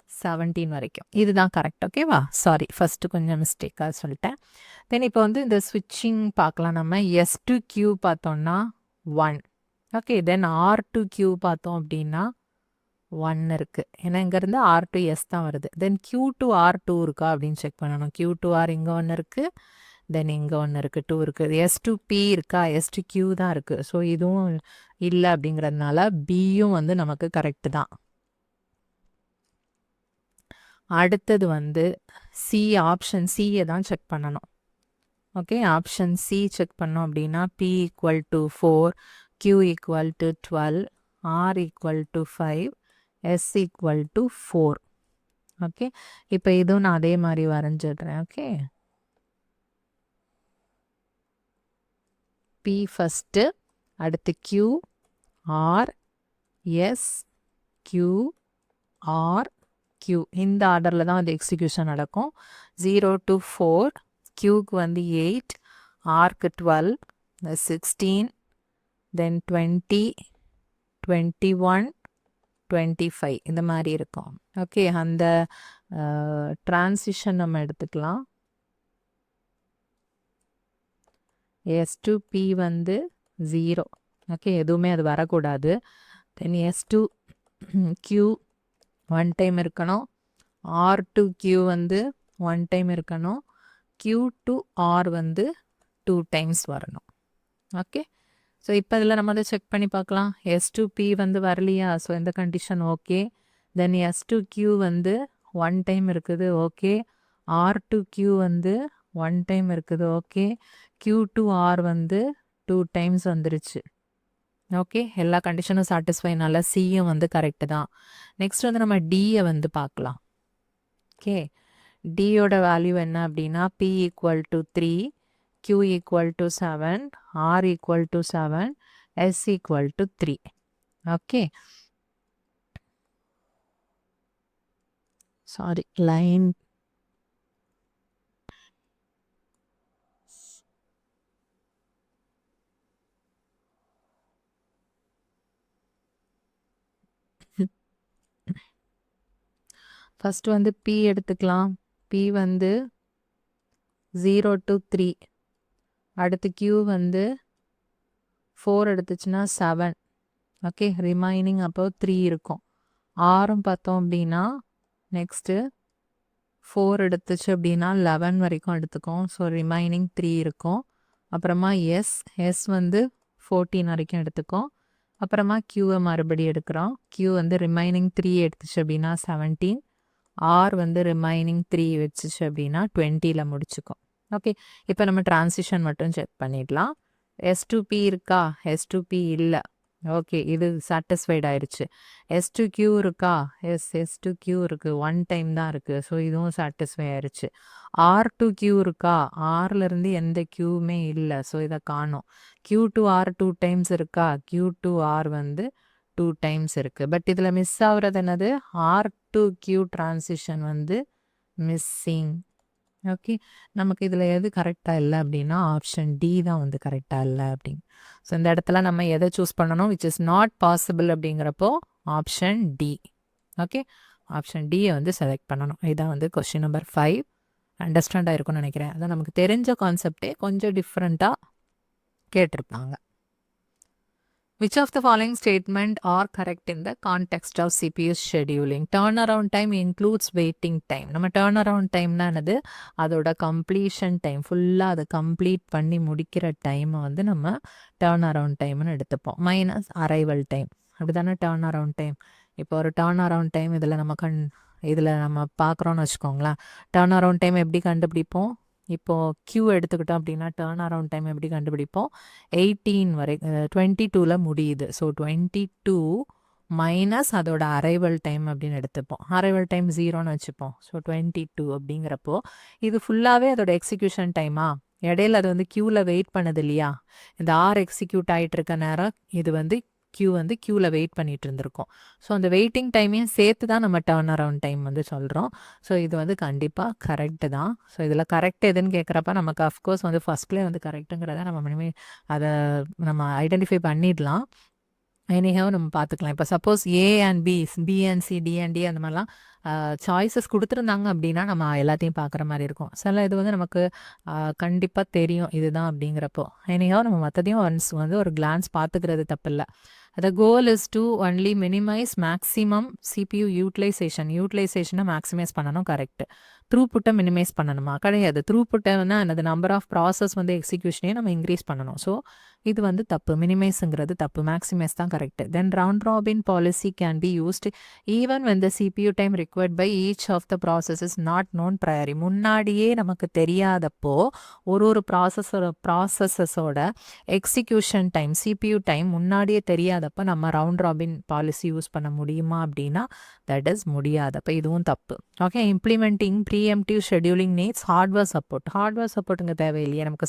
17 வரைக்கும். இதுதான் கரெக்ட். ஓகேவா, சாரி ஃபஸ்ட்டு கொஞ்சம் மிஸ்டேக்காக சொல்லிட்டேன். தென் இப்போ வந்து இந்த ஸ்விட்சிங் பார்க்கலாம். நம்ம S to Q பார்த்தோம்னா 1. Okay, then R to Q பார்த்தோம் அப்படின்னா 1 இருக்குது. ஏன்னா இங்கேருந்து R to S தான் வருது. தென் Q to R2 இருக்கா அப்படின்னு செக் பண்ணணும். Q to R இங்கே 1 இருக்குது, தென் இங்கே 1 இருக்குது, 2 இருக்குது. S to P இருக்கா, S to Q தான் இருக்குது. ஸோ இதுவும் இல்லை அப்படிங்கிறதுனால பியும் வந்து நமக்கு கரெக்டு தான். அடுத்தது வந்து சி, ஆப்ஷன் சியை தான் செக் பண்ணணும். ஓகே, ஆப்ஷன் சி செக் பண்ணோம் அப்படின்னா P equal to 4, Q equal to 12, R equal to 5, S equal to 4. Okay, இப்போ இதுவும் நான் அதே மாதிரி வரைஞ்சிடுறேன். ஓகே, P ஃபஸ்ட்டு, அடுத்து Q, R, S, Q, R, Q. இந்த ஆர்டரில் தான் அது எக்ஸிக்யூஷன் நடக்கும். 0 to 4, Qக்கு வந்து 8, Rக்கு 12, 16, தென் 20, 21, 25 இந்த மாதிரி இருக்கும். ஓகே, அந்த ட்ரான்சிஷன் நம்ம எடுத்துக்கலாம். S to P வந்து 0. ஓகே, எதுவுமே அது வரக்கூடாது. தென் S to Q 1 டைம் இருக்கணும். R to Q வந்து 1 டைம் இருக்கணும். Q to R வந்து 2 டைம்ஸ் வரணும். ஓகே, ஸோ இப்போ இதில் நம்ம அதை செக் பண்ணி பார்க்கலாம். S to P வந்து வரலையா, ஸோ இந்த condition okay. Then S to Q வந்து 1 டைம் இருக்குது, ஓகே. R to Q வந்து 1 டைம் இருக்குது, ஓகே. Q to R வந்து 2 டைம்ஸ் வந்துருச்சு. ஓகே, எல்லா கண்டிஷனும் சாட்டிஸ்ஃபைனால சியும் வந்து கரெக்டு தான். நெக்ஸ்ட் வந்து நம்ம டியை வந்து பார்க்கலாம். ஓகே, டியோட வேல்யூ என்ன அப்படின்னா P equal to 3, Q equal to 7, R equal to 7, S equal to 3. Okay, sorry, line first வந்து P எடுத்துக்கலாம். P வந்து 0 to 3, அடுத்து Q வந்து 4 எடுத்துச்சுன்னா 7. ஓகே, ரிமைனிங் அப்போ 3 இருக்கும். ஆரும் பார்த்தோம் அப்படின்னா நெக்ஸ்ட்டு 4 எடுத்துச்சு அப்படின்னா 11 வரைக்கும் எடுத்துக்கும். ஸோ ரிமைனிங் 3 இருக்கும். அப்புறமா எஸ் வந்து 14 வரைக்கும் எடுத்துக்கும். அப்புறமா Qவை மறுபடியும் எடுக்கிறோம். Q வந்து ரிமைனிங் 3 எடுத்துச்சு அப்படின்னா 17. ஆர் வந்து ரிமைனிங் 3 வச்சுச்சு அப்படின்னா 20ல் முடிச்சுக்கும். ஓகே, இப்போ நம்ம டிரான்சிஷன் மட்டும் செக் பண்ணிடலாம். S to P இருக்கா, S to P இல்லை. ஓகே, இது சாட்டிஸ்ஃபைட் ஆயிடுச்சு. S to Q இருக்கா, S to Q இருக்குது, 1 டைம் தான் இருக்குது. ஸோ இதுவும் சாட்டிஸ்ஃபை ஆயிடுச்சு. R to Q இருக்கா, ஆர்லேருந்து எந்த Qவுமே இல்லை. ஸோ இதை காணும். Q to R 2 டைம்ஸ் இருக்கா, Q to R வந்து 2 டைம்ஸ் இருக்குது. பட் இதில் மிஸ் ஆகுறது என்னது, R to Q டிரான்சிஷன் வந்து மிஸ்ஸிங். ஓகே, நமக்கு இதில் எது கரெக்டாக இல்லை அப்படின்னா ஆப்ஷன் டி தான் வந்து கரெக்டாக இல்லை அப்படின்னு. ஸோ இந்த இடத்துல நம்ம எதை சூஸ் பண்ணணும், விச் இஸ் நாட் பாசிபிள் அப்படிங்கிறப்போ ஆப்ஷன் டி. ஓகே, ஆப்ஷன் டியை வந்து செலக்ட் பண்ணணும். இதுதான் வந்து கொஸ்டின் நம்பர் 5. அண்டர்ஸ்டாண்ட் ஆகிருக்கும்னு நினைக்கிறேன். அதான் நமக்கு தெரிஞ்ச கான்செப்டே கொஞ்சம் டிஃப்ரெண்ட்டாக கேட்டிருப்பாங்க. Which of the following statement are correct in the context of CPU scheduling? Turnaround time includes waiting time. நம்ம turnaround timeனா என்னது, அதோட completion time, ஃபுல்லாக அதை கம்ப்ளீட் பண்ணி முடிக்கிற டைமை வந்து நம்ம turnaround timeனு எடுத்துப்போம். Minus arrival time. அப்படி தானே டேர்ன் அரவுண்ட் டைம். இப்போ ஒரு டேர்ன் அரவுண்ட் டைம் இதில் நம்ம பார்க்குறோன்னு வச்சுக்கோங்களேன். டேர்ன் அரவுண்ட் டைம் எப்படி கண்டுபிடிப்போம்? இப்போது Q எடுத்துக்கிட்டோம் அப்படின்னா டேர்ன் அரவுண்ட் டைம் எப்படி கண்டுபிடிப்போம்? 18 வரை 22ல் முடியுது. ஸோ 22 மைனஸ் அதோட அரைவல் டைம் அப்படின்னு எடுத்துப்போம். அரைவல் டைம் 0ன்னு வச்சுப்போம். ஸோ 22 அப்படிங்கிறப்போ இது ஃபுல்லாகவே அதோட எக்ஸிக்யூஷன் டைமா? இடையில அது வந்து க்யூவில் வெயிட் பண்ணுது இல்லையா? இந்த R எக்ஸிக்யூட் ஆகிட்டு இருக்க நேரம் இது வந்து க்யூவில் வெயிட் பண்ணிட்டு இருந்திருக்கோம். ஸோ அந்த வெயிட்டிங் டைமையும் சேர்த்து தான் நம்ம டேர்ன் அரவுண்ட் டைம் வந்து சொல்கிறோம். ஸோ இது வந்து கண்டிப்பாக கரெக்டு தான். ஸோ இதில் கரெக்ட் எதுன்னு கேட்குறப்ப நமக்கு அஃப்கோர்ஸ் வந்து ஃபஸ்ட்லேயே வந்து கரெக்டுங்கிறத நம்ம அதை நம்ம ஐடென்டிஃபை பண்ணிடலாம். எனிஹவ் நம்ம பார்த்துக்கலாம். இப்போ suppose A and B and C, D and D அந்த மாதிரிலாம் சாய்ஸஸ் கொடுத்துருந்தாங்க அப்படின்னா நம்ம எல்லாத்தையும் பார்க்குற மாதிரி இருக்கும். சில இது வந்து நமக்கு கண்டிப்பாக தெரியும் இதுதான் அப்படிங்கிறப்போ. எனிஹவ் நம்ம மற்றதையும் ஒன்ஸ் வந்து ஒரு கிளான்ஸ் பார்த்துக்கிறது தப்பில்லை. The goal is to only minimize maximum CPU யூட்டிலைசேஷனை மேக்ஸிமைஸ் பண்ணணும். கரெக்ட். த்ரூபுட்டை மினிமைஸ் பண்ணணுமா? கிடையாது. த்ரூபுட்டை வந்து அந்த நம்பர் ஆஃப் ப்ராசஸ் வந்து எக்ஸிக்யூஷனையும் நம்ம இன்க்ரீஸ் பண்ணணும். ஸோ இது வந்து தப்பு. மினிமைஸுங்கிறது தப்பு. மேக்ஸிமைஸ் தான் correct. Then round robin policy can be used even when the CPU time required by each of the process is not known priori. முன்னாடியே நமக்கு தெரியாதப்போ ஒரு ப்ராசஸஸோட எக்ஸிக்யூஷன் டைம் CPU டைம் முன்னாடியே தெரியாதப்போ நம்ம ரவுண்ட் ராபின் பாலிசி யூஸ் பண்ண முடியுமா அப்படின்னா தட் இஸ் முடியாதப்போ இதுவும் தப்பு. Okay. Implementing preemptive scheduling needs hardware சப்போர்ட்டுங்க தேவையில்லையே. நமக்கு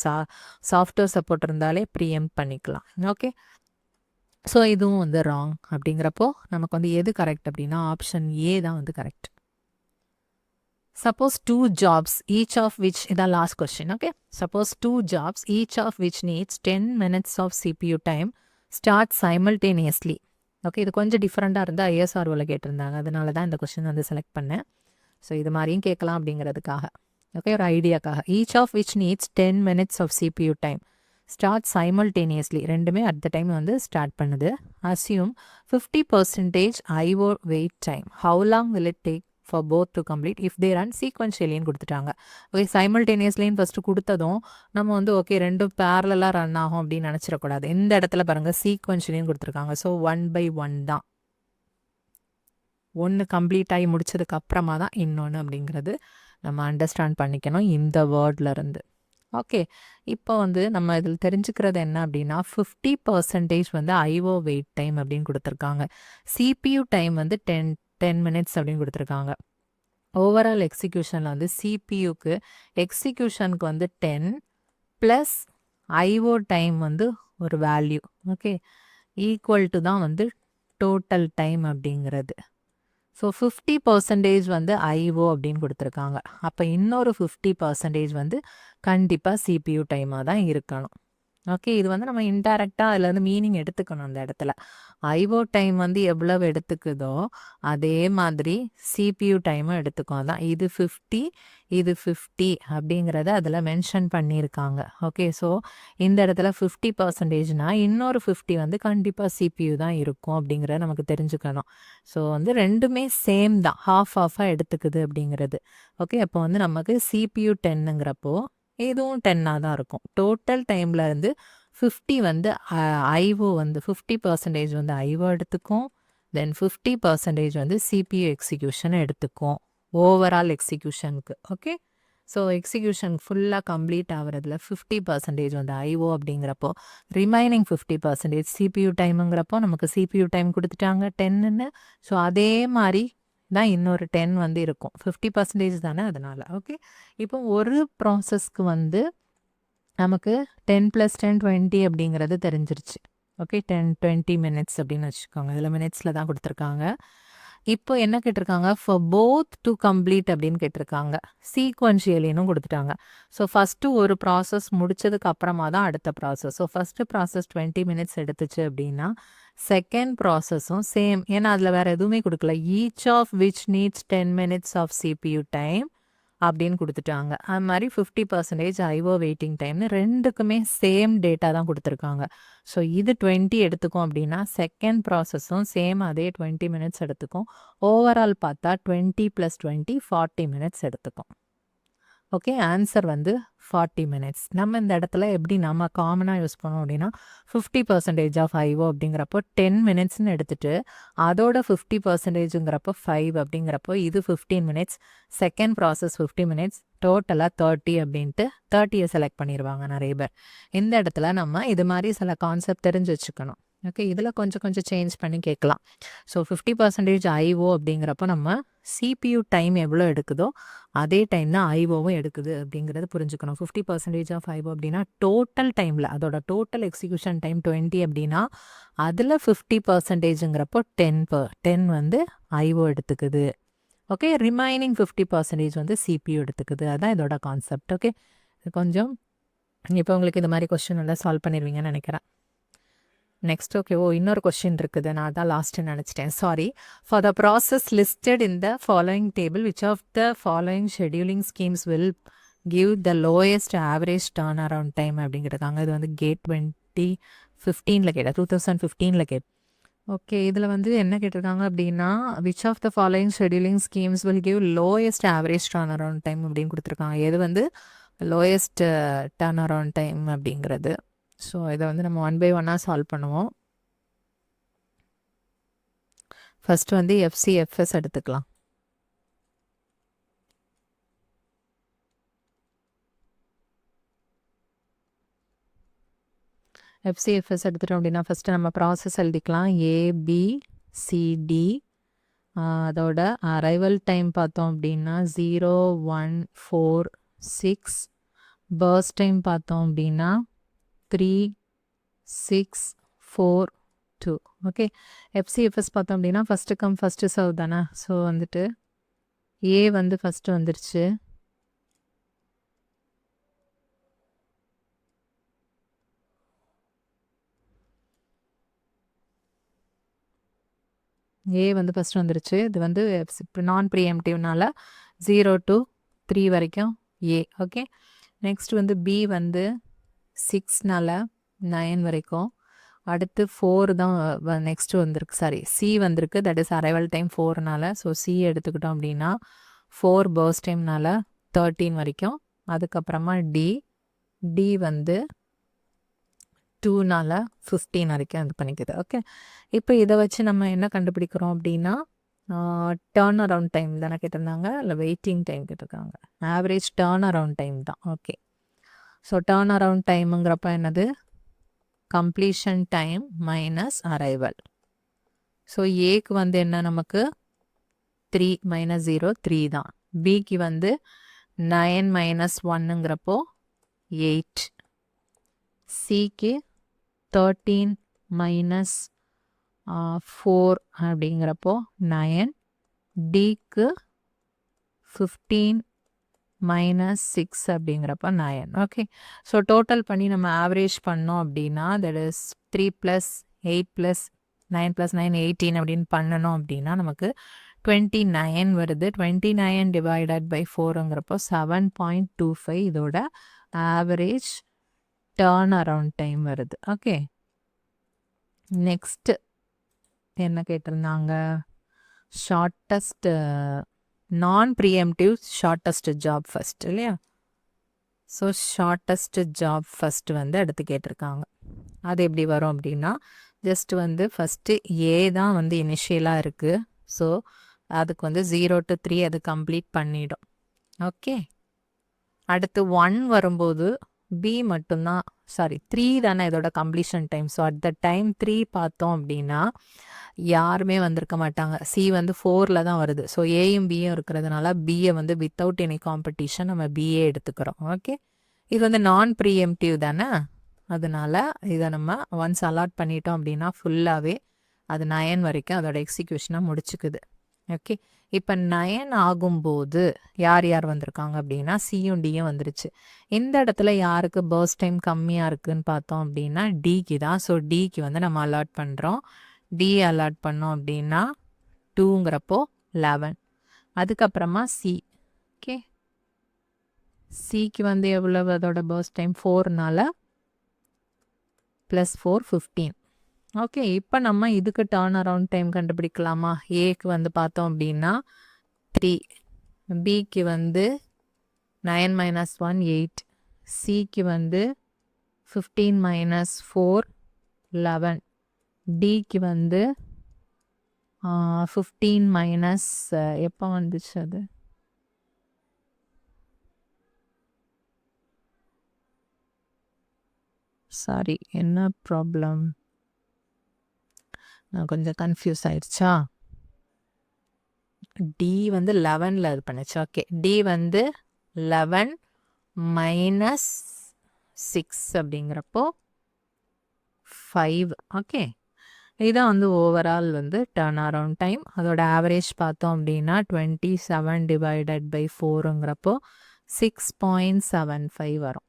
சாஃப்ட்வேர் சப்போர்ட் இருந்தாலே ப்ரீஎம்ட் பண்ணிக்கலாம். ஓகே. ஸோ இதுவும் வந்து ராங். அப்படிங்கிறப்போ நமக்கு வந்து எது கரெக்ட் அப்படின்னா ஆப்ஷன் ஏ தான் வந்து correct. Suppose 2 jobs, each of which, இதான் last question. Okay. Suppose 2 jobs, each of which needs 10 minutes of CPU time start simultaneously. Okay. இது கொஞ்சம் டிஃப்ரெண்ட்டாக இருந்தால் ISROவில் கேட்டிருந்தாங்க. அதனால தான் இந்த கொஸ்டின் வந்து செலக்ட் பண்ணேன். ஸோ இது மாதிரியும் கேட்கலாம் அப்படிங்கிறதுக்காக. ஓகே. ஒரு ஐடியாக்காக. each of which needs 10 minutes of CPU time start simultaneously. ரெண்டுமே அட் த டைம் வந்து ஸ்டார்ட் பண்ணுது. Assume 50% IO wait time. How long will it take for both to complete if they run sequentiallyன்னு கொடுத்துட்டாங்க. ஓகே. சைமல்டேனியஸ்லின்னு ஃபஸ்ட்டு கொடுத்ததும் நம்ம வந்து ஓகே ரெண்டும் பேரலாக ரன் ஆகும் அப்படின்னு நினச்சிடக்கூடாது. இந்த இடத்துல பாருங்கள் சீக்வன்ஷியலின்னு கொடுத்துருக்காங்க. ஸோ 1/1 தான். ஒன்று கம்ப்ளீட் ஆகி முடிச்சதுக்கு அப்புறமா தான் இன்னொன்று அப்படிங்கிறது நம்ம அண்டர்ஸ்டாண்ட் பண்ணிக்கணும் இந்த வேர்ட்லேருந்து. ஓகே. இப்போ வந்து நம்ம இதில் தெரிஞ்சுக்கிறது என்ன அப்படின்னா 50% வந்து IO வெயிட் டைம் அப்படின்னு கொடுத்துருக்காங்க. CPU டைம் வந்து 10 minutes அப்படின்னு கொடுத்துருக்காங்க. ஓவரால் எக்ஸிக்யூஷனில் வந்து சிபியூக்கு எக்ஸிக்யூஷனுக்கு வந்து 10 ப்ளஸ் ஐஓ டைம் வந்து ஒரு வேல்யூ. ஓகே. ஈக்குவல் டு தான் வந்து டோட்டல் டைம் அப்படிங்கிறது. ஸோ 50% வந்து ஐஓ அப்படின்னு கொடுத்துருக்காங்க. அப்போ இன்னொரு 50% வந்து கண்டிப்பாக சிபியூ டைமாக தான் இருக்கணும். ஓகே. இது வந்து நம்ம இன்டைரக்டாக அதில் வந்து மீனிங் எடுத்துக்கணும். அந்த இடத்துல ஐஓ டைம் வந்து எவ்வளவு எடுத்துக்குதோ அதே மாதிரி சிபியூ டைமும் எடுத்துக்கும். அதான் இது 50 இது 50 அப்படிங்கிறத அதில் மென்ஷன் பண்ணியிருக்காங்க. ஓகே. ஸோ இந்த இடத்துல 50%னா இன்னொரு 50 வந்து கண்டிப்பாக சிபியூ தான் இருக்கும் அப்படிங்கிறத நமக்கு தெரிஞ்சுக்கணும். ஸோ வந்து ரெண்டுமே சேம் தான், ஆஃபாக எடுத்துக்குது அப்படிங்கிறது. ஓகே. அப்போ வந்து நமக்கு சிபியூ 10ங்கிறப்போ இதுவும் 10ஆக தான் இருக்கும். டோட்டல் டைமில் இருந்து 50 வந்து ஐஓ வந்து 50% வந்து ஐஓ எடுத்துக்கும். தென் 50% வந்து சிபியூ எக்ஸிக்யூஷனை எடுத்துக்கும் ஓவரால் எக்ஸிக்யூஷனுக்கு. ஓகே. ஸோ எக்ஸிக்யூஷன் ஃபுல்லாக கம்ப்ளீட் ஆகிறதுல 50% வந்து ஐஓ அப்படிங்கிறப்போ ரிமைனிங் 50% சிபியூ டைமுங்கிறப்போ நமக்கு சிபியூ டைம் கொடுத்துட்டாங்க 10ன்னு. ஸோ அதே மாதிரி தான் இன்னொரு 10 வந்து இருக்கும். 50% தானே அதனால். ஓகே. இப்போ ஒரு ப்ராசஸ்க்கு வந்து நமக்கு 10 + 10 20 அப்படிங்கிறது தெரிஞ்சிருச்சு. ஓகே. 10-20 minutes அப்படின்னு வச்சுக்கோங்க. இதில் மினிட்ஸில் தான் கொடுத்துருக்காங்க. இப்போ என்ன கேட்டிருக்காங்க? ஃபார் போத் டு கம்ப்ளீட் அப்படின்னு கேட்டிருக்காங்க. சீக்வன்ஷியலினும் கொடுத்துட்டாங்க. ஸோ ஃபஸ்ட்டு ஒரு ப்ராசஸ் முடிச்சதுக்கு அப்புறமா தான் அடுத்த process. So first process 20 minutes எடுத்துச்சு அப்படின்னா செகண்ட் ப்ராசஸும் சேம். ஏன்னா அதில் வேறு எதுவுமே கொடுக்கல. Each of which needs 10 minutes of CPU time அப்படின்னு கொடுத்துட்டாங்க. அது மாதிரி 50% ஐஓ வெயிட்டிங் டைம்னு ரெண்டுக்குமே சேம் டேட்டா தான் கொடுத்துருக்காங்க. ஸோ இது 20 எடுத்துக்கும் அப்படின்னா செகண்ட் ப்ராசஸும் சேம் அதே 20 minutes எடுத்துக்கும். ஓவரால் பார்த்தா 20 + 20 40 minutes எடுத்துக்கும். ஓகே, ஆன்சர் வந்து 40 மினிட்ஸ். நம்ம இந்த இடத்துல எப்படி நம்ம காமனாக யூஸ் பண்ணோம் அப்படின்னா 50% ஆஃப் ஐஓ அப்படிங்கிறப்போ 10 மினிட்ஸ்னு எடுத்துகிட்டு அதோட 50%ங்கிறப்போ 5 அப்படிங்கிறப்போ இது 15 மினிட்ஸ், செகண்ட் ப்ராசஸ் 50 மினிட்ஸ், டோட்டலாக 30 அப்படின்ட்டு 30யை செலக்ட் பண்ணிடுவாங்க நிறைய பேர். இந்த இடத்துல நம்ம இது மாதிரி சில கான்செப்ட் தெரிஞ்சு வச்சுக்கணும். ஓகே, இதில் கொஞ்சம் சேஞ்ச் பண்ணி கேட்கலாம். ஸோ 50% ஐஓ அப்படிங்கிறப்போ நம்ம சிபியூ டைம் எவ்வளோ எடுக்குதோ அதே டைம் தான் ஐஓவும் எடுக்குது அப்படிங்கிறது புரிஞ்சுக்கணும். 50% ஆஃப் ஐஓ அப்படின்னா டோட்டல் டைமில் அதோட டோட்டல் எக்ஸிக்யூஷன் டைம் 20 அப்படின்னா அதில் 50%ங்கிறப்போ 10 வந்து ஐஓ எடுத்துக்குது. ஓகே, ரிமைனிங் 50% வந்து சிபியூ எடுத்துக்குது. அதான் இதோட கான்செப்ட். ஓகே, கொஞ்சம் இப்போ உங்களுக்கு இது மாதிரி கொஸ்டின் எல்லாம் சால்வ் பண்ணிடுவீங்கன்னு நினைக்கிறேன். நெக்ஸ்ட் ஓகே, இன்னொரு கொஸ்டின் இருக்குது, நான் அதான் லாஸ்ட்டு நினச்சிட்டேன், sorry. For the process listed in the following table which of the following scheduling schemes will give the lowest average turn around time அப்படிங்கிறதாங்க. இது வந்து கேட் 2015 கேட்டேன், 2015 கேட். ஓகே, இதில் வந்து என்ன கேட்டிருக்காங்க அப்படின்னா which of the following scheduling schemes will give lowest average turn around time அப்படின்னு கொடுத்துருக்காங்க. எது வந்து லோயஸ்ட் டர்ன் அரவுண்ட் டைம் அப்படிங்கிறது. ஸோ இதை வந்து நம்ம 1 by 1 சால்வ் பண்ணுவோம். ஃபர்ஸ்ட் வந்து FCFS எடுத்துக்கலாம். FCFS எடுத்துட்டோம் அப்படின்னா ஃபஸ்ட்டு நம்ம ப்ராசஸ் எழுதிக்கலாம். ABCD அதோட அரைவல் டைம் பார்த்தோம் அப்படின்னா 0146, பர்ஸ்ட் டைம் பார்த்தோம் அப்படின்னா 3642. ஓகே, FCFS பார்த்தோம் அப்படின்னா ஃபஸ்ட்டு கம் ஃபஸ்ட்டு சர்வ் தானே. ஸோ வந்துட்டு ஏ வந்து ஃபஸ்ட்டு வந்துருச்சு, ஏ வந்து ஃபஸ்ட்டு வந்துருச்சு. இது வந்து நான் ப்ரீஎம்டிவ்னால 0 to 3 வரைக்கும் ஏ. ஓகே, நெக்ஸ்ட் வந்து பி வந்து 6னால 9 வரைக்கும். அடுத்து 4 தான் நெக்ஸ்ட் வந்திருக்கு, சாரி சி வந்திருக்கு, தட் இஸ் அரைவல் டைம் 4னால. ஸோ சி எடுத்துக்கிட்டோம் அப்படின்னா 4 பர்ஸ்ட் டைம்னால 13 வரைக்கும். அதுக்கப்புறமா டி வந்து 2னால 15 வரைக்கும் இது பண்ணிக்குது. ஓகே, இப்போ இதை வச்சு நம்ம என்ன கண்டுபிடிக்கிறோம் அப்படின்னா டர்ன் அரவுண்ட் டைம் தானே கேட்டிருந்தாங்க, இல்லை வெயிட்டிங் டைம் கேட்டிருக்காங்க. ஆவரேஜ் டர்ன் அரவுண்ட் டைம் தான். ஓகே, ஸோ டர்ன் அரவுண்ட் டைமுங்கிறப்ப என்னது, completion time minus arrival. So ஏக்கு வந்து என்ன நமக்கு 3 - 0 3 தான். பிக்கு வந்து 9 - 1ங்கிறப்போ 8. சிக்கு 13 - 4 அப்படிங்கிறப்போ 9. டிக்கு 15 - 6 அப்படிங்கிறப்ப 9. ஓகே, ஸோ டோட்டல் பண்ணி நம்ம ஆவரேஜ் பண்ணோம் அப்படின்னா தட் இஸ் 3 + 8 + 9 + 9 18 அப்படின்னு பண்ணணும் அப்படின்னா நமக்கு 29 வருது. 29 டிவைடட் பை 4ங்கிறப்போ 7.25 இதோட ஆவரேஜ் டர்ன் அரவுண்ட் டைம் வருது. ஓகே, நெக்ஸ்ட் என்ன கேட்டிருந்தாங்க, ஷார்ட்டஸ்ட் நான் ப்ரீஎம்டிவ் ஷார்ட்டஸ்ட் ஜாப் ஃபஸ்ட் இல்லையா. ஸோ ஷார்ட்டஸ்ட் ஜாப் ஃபஸ்ட் வந்து எடுத்து கேட்டிருக்காங்க. அது எப்படி வரும் அப்படின்னா ஜஸ்ட் வந்து ஃபஸ்ட்டு ஏ தான் வந்து இனிஷியலாக இருக்குது. ஸோ அதுக்கு வந்து 0 to 3 அது கம்ப்ளீட் பண்ணிடும். ஓகே, அடுத்து 1 வரும்போது பி மட்டும்தான், சாரி 3 தானே இதோட completion time. So at the time 3 பார்த்தோம் அப்படின்னா யாருமே வந்திருக்க மாட்டாங்க. சி வந்து 4ல் தான் வருது. ஸோ ஏயும் பியும் இருக்கிறதுனால பிஏ வந்து வித்தவுட் எனி காம்படிஷன் நம்ம பிஏ எடுத்துக்கிறோம். ஓகே, இது வந்து நான் ப்ரீஎம்டிவ் தானே, அதனால இதை நம்ம ஒன்ஸ் அலாட் பண்ணிட்டோம் அப்படின்னா ஃபுல்லாகவே அது 9 வரைக்கும் அதோட எக்ஸிக்யூஷனை முடிச்சுக்குது. ஓகே, இப்போ 9 ஆகும்போது யார் யார் வந்திருக்காங்க அப்படின்னா சியும் டியும் வந்துருச்சு. இந்த இடத்துல யாருக்கு பர்ஸ்ட் டைம் கம்மியாக இருக்குதுன்னு பார்த்தோம் அப்படின்னா டிக்கு தான். ஸோ டிக்கு வந்து நம்ம அலாட் பண்ணுறோம். டி அலாட் பண்ணோம் அப்படின்னா 2ங்கிறப்போ 11. அதுக்கப்புறமா சி. ஓகே, சிக்கு வந்து எவ்வளவு அதோட பர்ஸ்ட் டைம் 4னால +4 15. ஓகே, இப்போ நம்ம இதுக்கு டர்ன் அரவுண்ட் டைம் கண்டுபிடிக்கலாமா. ஏக்கு வந்து பார்த்தோம் அப்படின்னா 3, பிக்கு வந்து 9 minus 1 8. Cக்கு வந்து 15 minus 4 11. Dக்கு வந்து 15 minus எப்போ வந்துச்சு அது சாரி என்ன ப்ராப்ளம் நான் கொஞ்சம் கன்ஃபியூஸ் ஆயிடுச்சா டி வந்து 11ல் இது பண்ணுச்சு ஓகே டி வந்து 11 மைனஸ் 6 அப்படிங்கிறப்போ 5 ஓகே இதான் வந்து ஓவரால் வந்து டர்ன் அரவுண்ட் டைம் அதோட ஆவரேஜ் பார்த்தோம் அப்படின்னா 27 டிவைடட் பை 4ங்கிறப்போ 6.75 வரும்.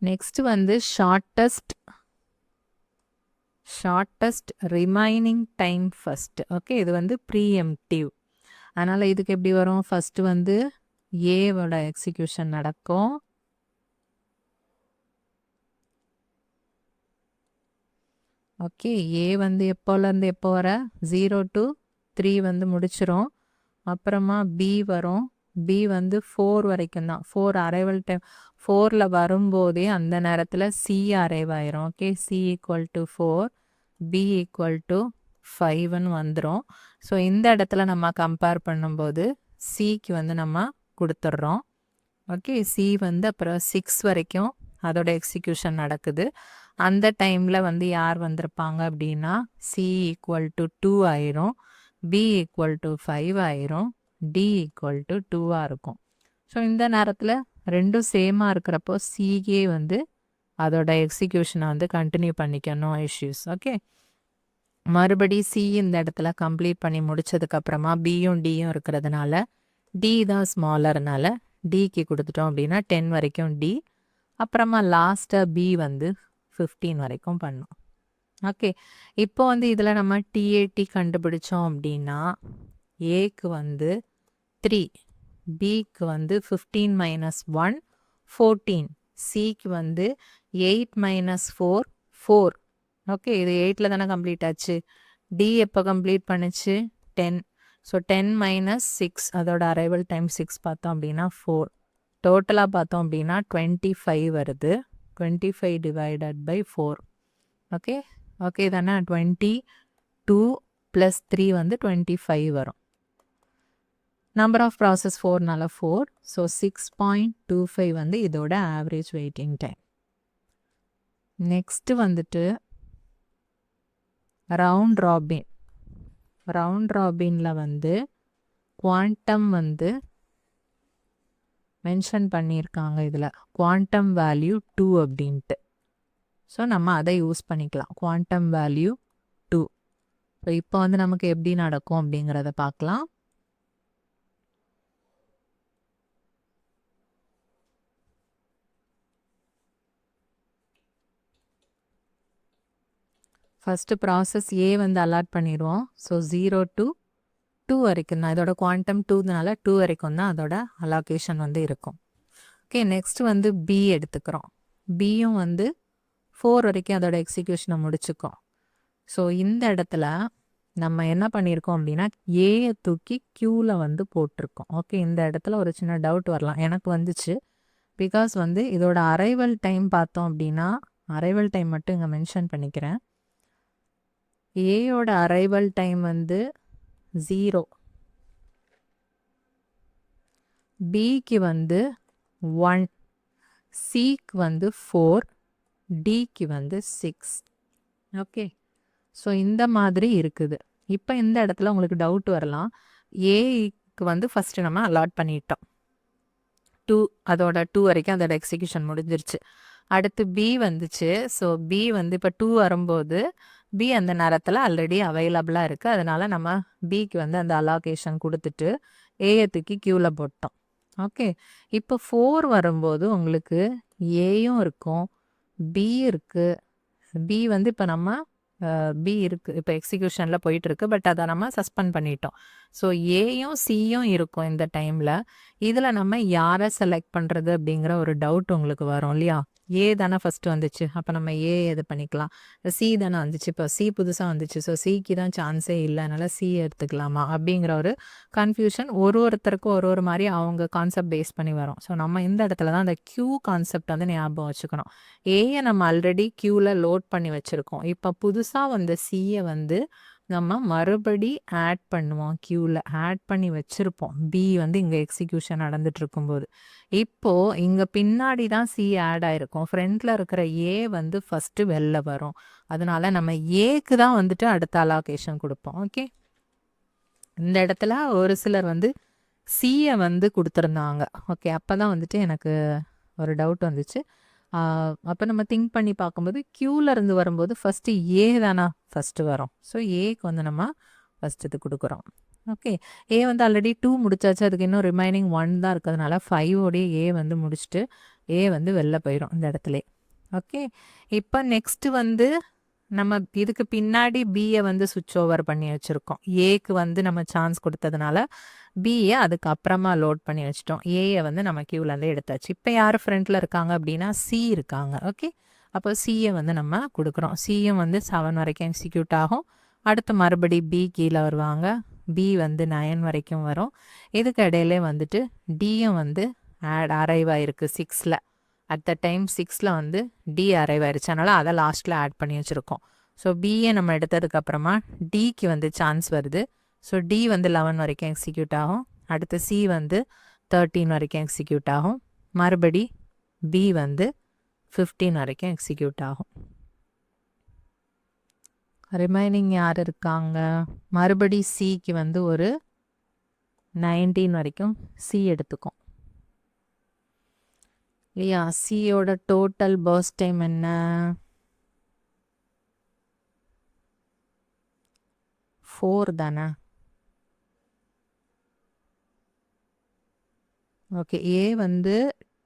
நெக்ஸ்ட் வந்து shortest remaining time first okay இது வந்து ப்ரீஎம்ப்டிவ் அதனால் இதுக்கு எப்படி வரும் ஃபர்ஸ்ட் வந்து ஏவோட எக்ஸிக்யூஷன் நடக்கும் ஓகே ஏ வந்து எப்போலேருந்து எப்போ வர 0 to 3 வந்து முடிச்சிரும் அப்புறமா பி வரும் பி வந்து 4 வரைக்கும் தான் 4 அரைவல் டைம் 4ல் வரும்போதே அந்த நேரத்தில் சி அரைவ் ஆயிரும் okay C equal to 4 B equal to 5ன்னு வந்துடும் ஸோ இந்த இடத்துல நம்ம கம்பேர் பண்ணும்போது சிக்கு வந்து நம்ம கொடுத்துட்றோம் ஓகே சி வந்து அப்புறம் 6 வரைக்கும் அதோட எக்ஸிக்யூஷன் நடக்குது அந்த டைமில் வந்து யார் வந்திருப்பாங்க அப்படின்னா சி ஈக்குவல் டு 2 ஆயிரும் பி ஈக்குவல் டு 5 ஆயிரும் டி ஈக்குவல் டு 2 இருக்கும் ஸோ இந்த நேரத்தில் ரெண்டும் சேமாக இருக்கிறப்போ சிகே வந்து அதோட எக்ஸிக்யூஷனை வந்து கண்டினியூ பண்ணிக்கணும் இஷ்யூஸ் ஓகே மறுபடி சி இந்த இடத்துல கம்ப்ளீட் பண்ணி முடிச்சதுக்கப்புறமா பியும் டியும் இருக்கிறதுனால டி தான் ஸ்மாலர்னால டிக்கு கொடுத்துட்டோம் அப்படின்னா 10 வரைக்கும் டி அப்புறமா லாஸ்ட்டாக பி வந்து 15 வரைக்கும் பண்ணும் ஓகே இப்போ வந்து இதில் நம்ம டிஏடி கண்டுபிடிச்சோம் அப்படின்னா ஏக்கு வந்து 3 பிக்கு வந்து 15 மைனஸ் 1 14 சிக்கு வந்து 8 மைனஸ் 4 4 ஓகே இது 8ல் தானே கம்ப்ளீட் ஆச்சு டி எப்போ கம்ப்ளீட் பண்ணுச்சு 10 ஸோ 10 மைனஸ் 6 அதோட அரைவல் டைம் 6 பார்த்தோம் அப்படின்னா 4 டோட்டலாக பார்த்தோம் அப்படின்னா 25 வருது 25 டிவைடட் பை 4 ஓகே ஓகே தானே 22 ப்ளஸ் 3 வந்து 25 வரும் நம்பர் ஆஃப் ப்ராசஸ் 4னால 4 ஸோ 6.25 வந்து இதோட ஆவரேஜ் வெயிட்டிங் டைம் நெக்ஸ்ட்டு வந்துட்டு ரவுண்ட் ராபினில் வந்து குவாண்டம் வந்து மென்ஷன் பண்ணியிருக்காங்க இதில் குவாண்டம் வேல்யூ 2 அப்படின்ட்டு ஸோ நம்ம அதை யூஸ் பண்ணிக்கலாம் குவாண்டம் வேல்யூ 2 ஸோ இப்போ வந்து நமக்கு எப்படி நடக்கும் அப்படிங்கிறத பார்க்கலாம் ஃபஸ்ட்டு ப்ராசஸ் ஏ வந்து அலாட் பண்ணிடுவோம் ஸோ 0 to 2 வரைக்கும் தான் இதோட குவாண்டம் 2னால 2 வரைக்கும் தான் அதோட அலோகேஷன் வந்து இருக்கும் ஓகே நெக்ஸ்ட் வந்து பி எடுத்துக்கிறோம் பியும் வந்து 4 வரைக்கும் அதோட எக்ஸிக்யூஷனை முடிச்சுக்கோம் ஸோ இந்த இடத்துல நம்ம என்ன பண்ணியிருக்கோம் அப்படின்னா ஏயை தூக்கி க்யூவில் வந்து போட்டிருக்கோம் ஓகே இந்த இடத்துல ஒரு சின்ன டவுட் வரலாம் எனக்கு வந்துச்சு பிகாஸ் வந்து இதோட அரைவல் டைம் பார்த்தோம் அப்படின்னா அரைவல் டைம் மட்டும் இங்கே மென்ஷன் பண்ணிக்கிறேன் ஏயோட அரைவல் டைம் வந்து 0 பிக்கு வந்து 1 சிக்கு வந்து 4 டிக்கு வந்து 6 ஓகே ஸோ இந்த மாதிரி இருக்குது இப்போ இந்த இடத்துல உங்களுக்கு டவுட் வரலாம் ஏக்கு வந்து ஃபஸ்ட்டு நம்ம அலாட் பண்ணிட்டோம் 2 அதோட 2 வரைக்கும் அதோட எக்ஸிக்யூஷன் முடிஞ்சிருச்சு அடுத்து பி வந்துச்சு ஸோ பி வந்து இப்போ 2 வரும்போது பி அந்த நேரத்தில் ஆல்ரெடி அவைலபிளாக இருக்குது அதனால் நம்ம பிக்கு வந்து அந்த அலோகேஷன் கொடுத்துட்டு ஏயை தூக்கி க்யூவில் போட்டோம் ஓகே இப்போ 4 வரும்போது உங்களுக்கு ஏயும் இருக்கும் பி இருக்குது பி வந்து இப்போ நம்ம பி இருக்குது இப்போ எக்ஸிக்யூஷனில் போயிட்டுருக்கு பட் அதை நம்ம சஸ்பெண்ட் பண்ணிட்டோம் ஸோ ஏயும் சியும் இருக்கும் இந்த டைமில் இதில் நம்ம யாரை செலக்ட் பண்ணுறது அப்படிங்கிற ஒரு டவுட் உங்களுக்கு வரும் இல்லையா ஏ தானே ஃபஸ்ட்டு வந்துச்சு, அப்போ நம்ம ஏ இது பண்ணிக்கலாம். சி தானே வந்துச்சு, இப்போ சி புதுசாக வந்துச்சு, ஸோ சிக்கு தான் சான்ஸே இல்லை, அதனால் சி எடுத்துக்கலாமா அப்படிங்கிற ஒரு கன்ஃபியூஷன் ஒருத்தருக்கும் ஒரு மாதிரி அவங்க கான்செப்ட் பேஸ் பண்ணி வரும். ஸோ நம்ம இந்த இடத்துல தான் அந்த கியூ கான்செப்ட் வந்து ஞாபகம் வச்சுக்கணும். ஏயை நம்ம ஆல்ரெடி கியூவில் லோட் பண்ணி வச்சுருக்கோம். இப்போ புதுசாக வந்த சியை வந்து நம்ம மறுபடி ஆட் பண்ணுவோம், கியூவில் ஆட் பண்ணி வச்சுருப்போம். பி வந்து இங்கே எக்ஸிக்யூஷன் நடந்துட்டு இருக்கும்போது இப்போது இங்கே பின்னாடி தான் சி ஆட் ஆகிருக்கும். ஃப்ரண்ட்டில் இருக்கிற ஏ வந்து ஃபஸ்ட்டு வெளில வரும். அதனால நம்ம ஏக்கு தான் வந்துட்டு அடுத்த அலோகேஷன் கொடுப்போம். ஓகே, இந்த இடத்துல ஒரு சிலர் வந்து சியை வந்து கொடுத்துருந்தாங்க. ஓகே, அப்போ தான் வந்துட்டு எனக்கு ஒரு டவுட் வந்துச்சு. அப்போ நம்ம திங்க் பண்ணி பார்க்கும்போது கியூவில் இருந்து வரும்போது ஃபஸ்ட்டு ஏ தானே ஃபஸ்ட்டு வரும். ஸோ ஏக்கு வந்து நம்ம ஃபஸ்ட்டு இது கொடுக்குறோம். ஓகே, ஏ வந்து ஆல்ரெடி 2 முடிச்சாச்சு, அதுக்கு இன்னும் ரிமைனிங் 1 தான் இருக்கிறதுனால 5ஓடைய ஏ வந்து முடிச்சுட்டு ஏ வந்து வெளில போயிடும் இந்த இடத்துல. ஓகே, இப்போ நெக்ஸ்ட்டு வந்து நம்ம இதுக்கு பின்னாடி பியை வந்து சுவிட்ச் ஓவர் பண்ணி வச்சுருக்கோம். ஏக்கு வந்து நம்ம சான்ஸ் கொடுத்ததுனால பியை அதுக்கு அப்புறமா லோட் பண்ணி வச்சிட்டோம். ஏயை வந்து நம்ம கியூலேருந்து எடுத்தாச்சு. இப்போ யார் ஃப்ரண்ட்டில் இருக்காங்க அப்படின்னா சி இருக்காங்க. ஓகே, அப்போ சியை வந்து நம்ம கொடுக்குறோம். சியும் வந்து 7 வரைக்கும் எக்ஸிக்யூட் ஆகும். அடுத்து மறுபடி பி கீழே வருவாங்க. பி வந்து 9 வரைக்கும் வரும். இதுக்கு இடையிலே வந்துட்டு டியும் வந்து அரைவ் ஆயிருக்கு 6ல். அட் த டைம் 6ல் வந்து டி அரைவ் ஆயிடுச்சு, அதனால் அதை லாஸ்ட்டில் ஆட் பண்ணி வச்சுருக்கோம். ஸோ பிஏ நம்ம எடுத்ததுக்கப்புறமா டிக்கு வந்து சான்ஸ் வருது. ஸோ டி வந்து 11 வரைக்கும் எக்ஸிக்யூட் ஆகும். அடுத்து சி வந்து 13 வரைக்கும் எக்ஸிக்யூட் ஆகும். மறுபடி பி வந்து 15 வரைக்கும் எக்ஸிக்யூட் ஆகும். ரிமைனிங் யார் இருக்காங்க? மறுபடி சிக்கு வந்து ஒரு 19 வரைக்கும் சி எடுத்துக்கும் இல்லையா? சியோட டோட்டல் பர்ஸ்ட் டைம் என்ன? 4 தானே? ஓகே, ஏ வந்து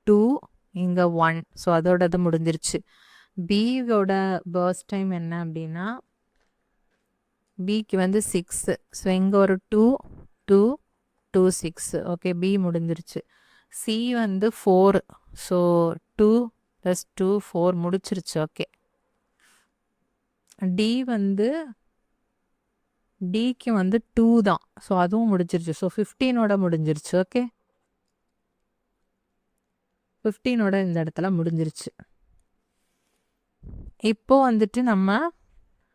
2, இங்கே 1, ஸோ அதோடது முடிஞ்சிருச்சு. பியோட பர்ஸ்ட் டைம் என்ன அப்படின்னா பிக்கு வந்து 6, ஸோ இங்கே ஒரு 2, 2, 2, 6. ஓகே, பி முடிஞ்சிருச்சு. சி வந்து 4, ஸோ 2 + 2 4 முடிச்சிருச்சு. ஓகே, டி வந்து டிக்கு வந்து 2 தான், ஸோ அதுவும் முடிஞ்சிருச்சு. ஸோ 15ஓட முடிஞ்சிருச்சு. ஓகே, 15ஓட இந்த இடத்துல முடிஞ்சிருச்சு. இப்போ வந்துட்டு நம்ம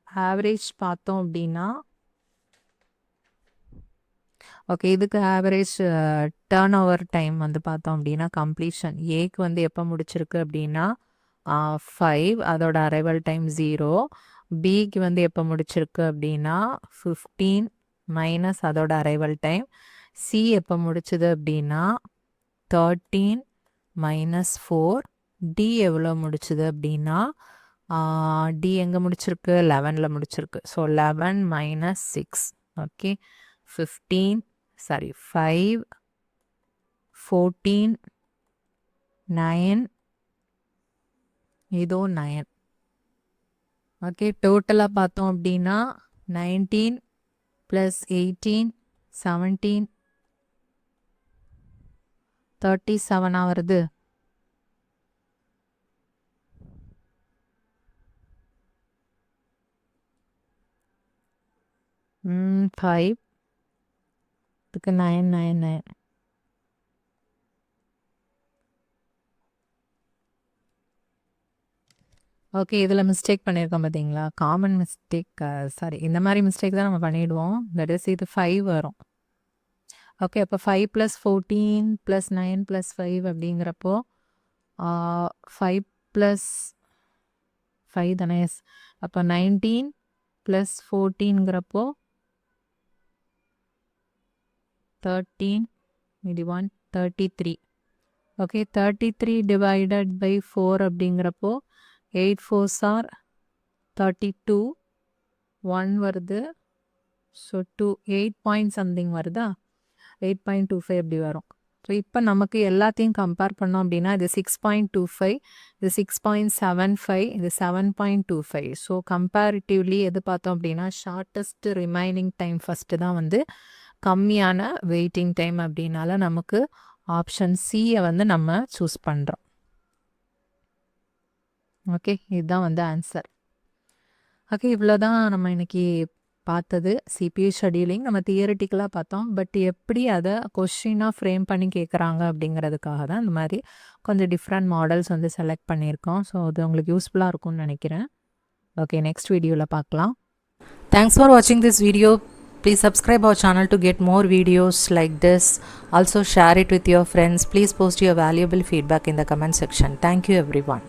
ஆவரேஜ் பார்த்தோம் அப்படின்னா ஓகே, இதுக்கு ஆவரேஜ் டர்ன் ஓவர் டைம் வந்து பார்த்தோம் அப்படின்னா கம்ப்ளீஷன் ஏக்கு வந்து எப்போ முடிச்சிருக்கு அப்படின்னா 5, அதோட அரைவல் டைம் 0. பிக்கு வந்து எப்போ முடிச்சிருக்கு அப்படின்னா 15 மைனஸ் அதோட அரைவல் டைம். சி எப்போ முடிச்சுது அப்படின்னா 13 மைனஸ் 4. டி எவ்வளோ முடிச்சுது அப்படின்னா டி எங்கே முடிச்சிருக்கு? 11ல் முடிச்சிருக்கு. So 11 minus 6. ஓகே, 15 5, 14, 9, இதோ 9. ஓகே, டோட்டலாக பார்த்தோம் அப்படின்னா 19 + 18 17 37 வருது. ம் 5 இதுக்கு 9 9 9. ஓகே, இதில் மிஸ்டேக் பண்ணியிருக்கோம் பார்த்தீங்களா? காமன் மிஸ்டேக், சாரி, இந்த மாதிரி மிஸ்டேக் தான் நம்ம பண்ணிவிடுவோம். தட் இஸ் இது 5 வரும். ஓகே, அப்போ 5 + 14 + 9 + 5 அப்படிங்கிறப்போ 5 + 5 தானே? எஸ், அப்போ 19 + 14ங்கிறப்போ 13, இது 1 33. ஓகே, 33 டிவைடட் பை 4 அப்படிங்கிறப்போ 8 4s are 32, 1 வருது. ஸோ 8 பாயிண்ட் சம்திங் வருதா? 8.25 அப்படி வரும். ஸோ இப்போ நமக்கு எல்லாத்தையும் கம்பேர் பண்ணோம் அப்படின்னா இது 6.25, இது 6.75, இது 7.25. ஸோ கம்பேரிட்டிவ்லி எது பார்த்தோம் அப்படின்னா ஷார்ட்டஸ்ட் ரிமைனிங் டைம் ஃபஸ்ட்டு தான் வந்து கம்மியான வெயிட்டிங் டைம். அப்படின்னால நமக்கு ஆப்ஷன் சியை வந்து நம்ம சூஸ் பண்ணுறோம். ஓகே, இதுதான் வந்து ஆன்சர். ஓகே, இவ்வளோதான் நம்ம இன்னைக்கு பார்த்தது. சிபியு ஷெட்யூலிங் நம்ம தியரிட்டிக்கலாக பார்த்தோம். பட் எப்படி அதை கொஷினாக ஃப்ரேம் பண்ணி கேட்குறாங்க அப்படிங்கிறதுக்காக தான் இந்த மாதிரி கொஞ்சம் டிஃப்ரெண்ட் மாடல்ஸ் வந்து செலக்ட் பண்ணியிருக்கோம். ஸோ அது உங்களுக்கு யூஸ்ஃபுல்லாக இருக்கும்னு நினைக்கிறேன். ஓகே, நெக்ஸ்ட் வீடியோவில் பார்க்கலாம். Thanks for watching this video. Please subscribe our channel to get more videos like this. Also share it with your friends. Please post your valuable feedback in the comment section. Thank you everyone.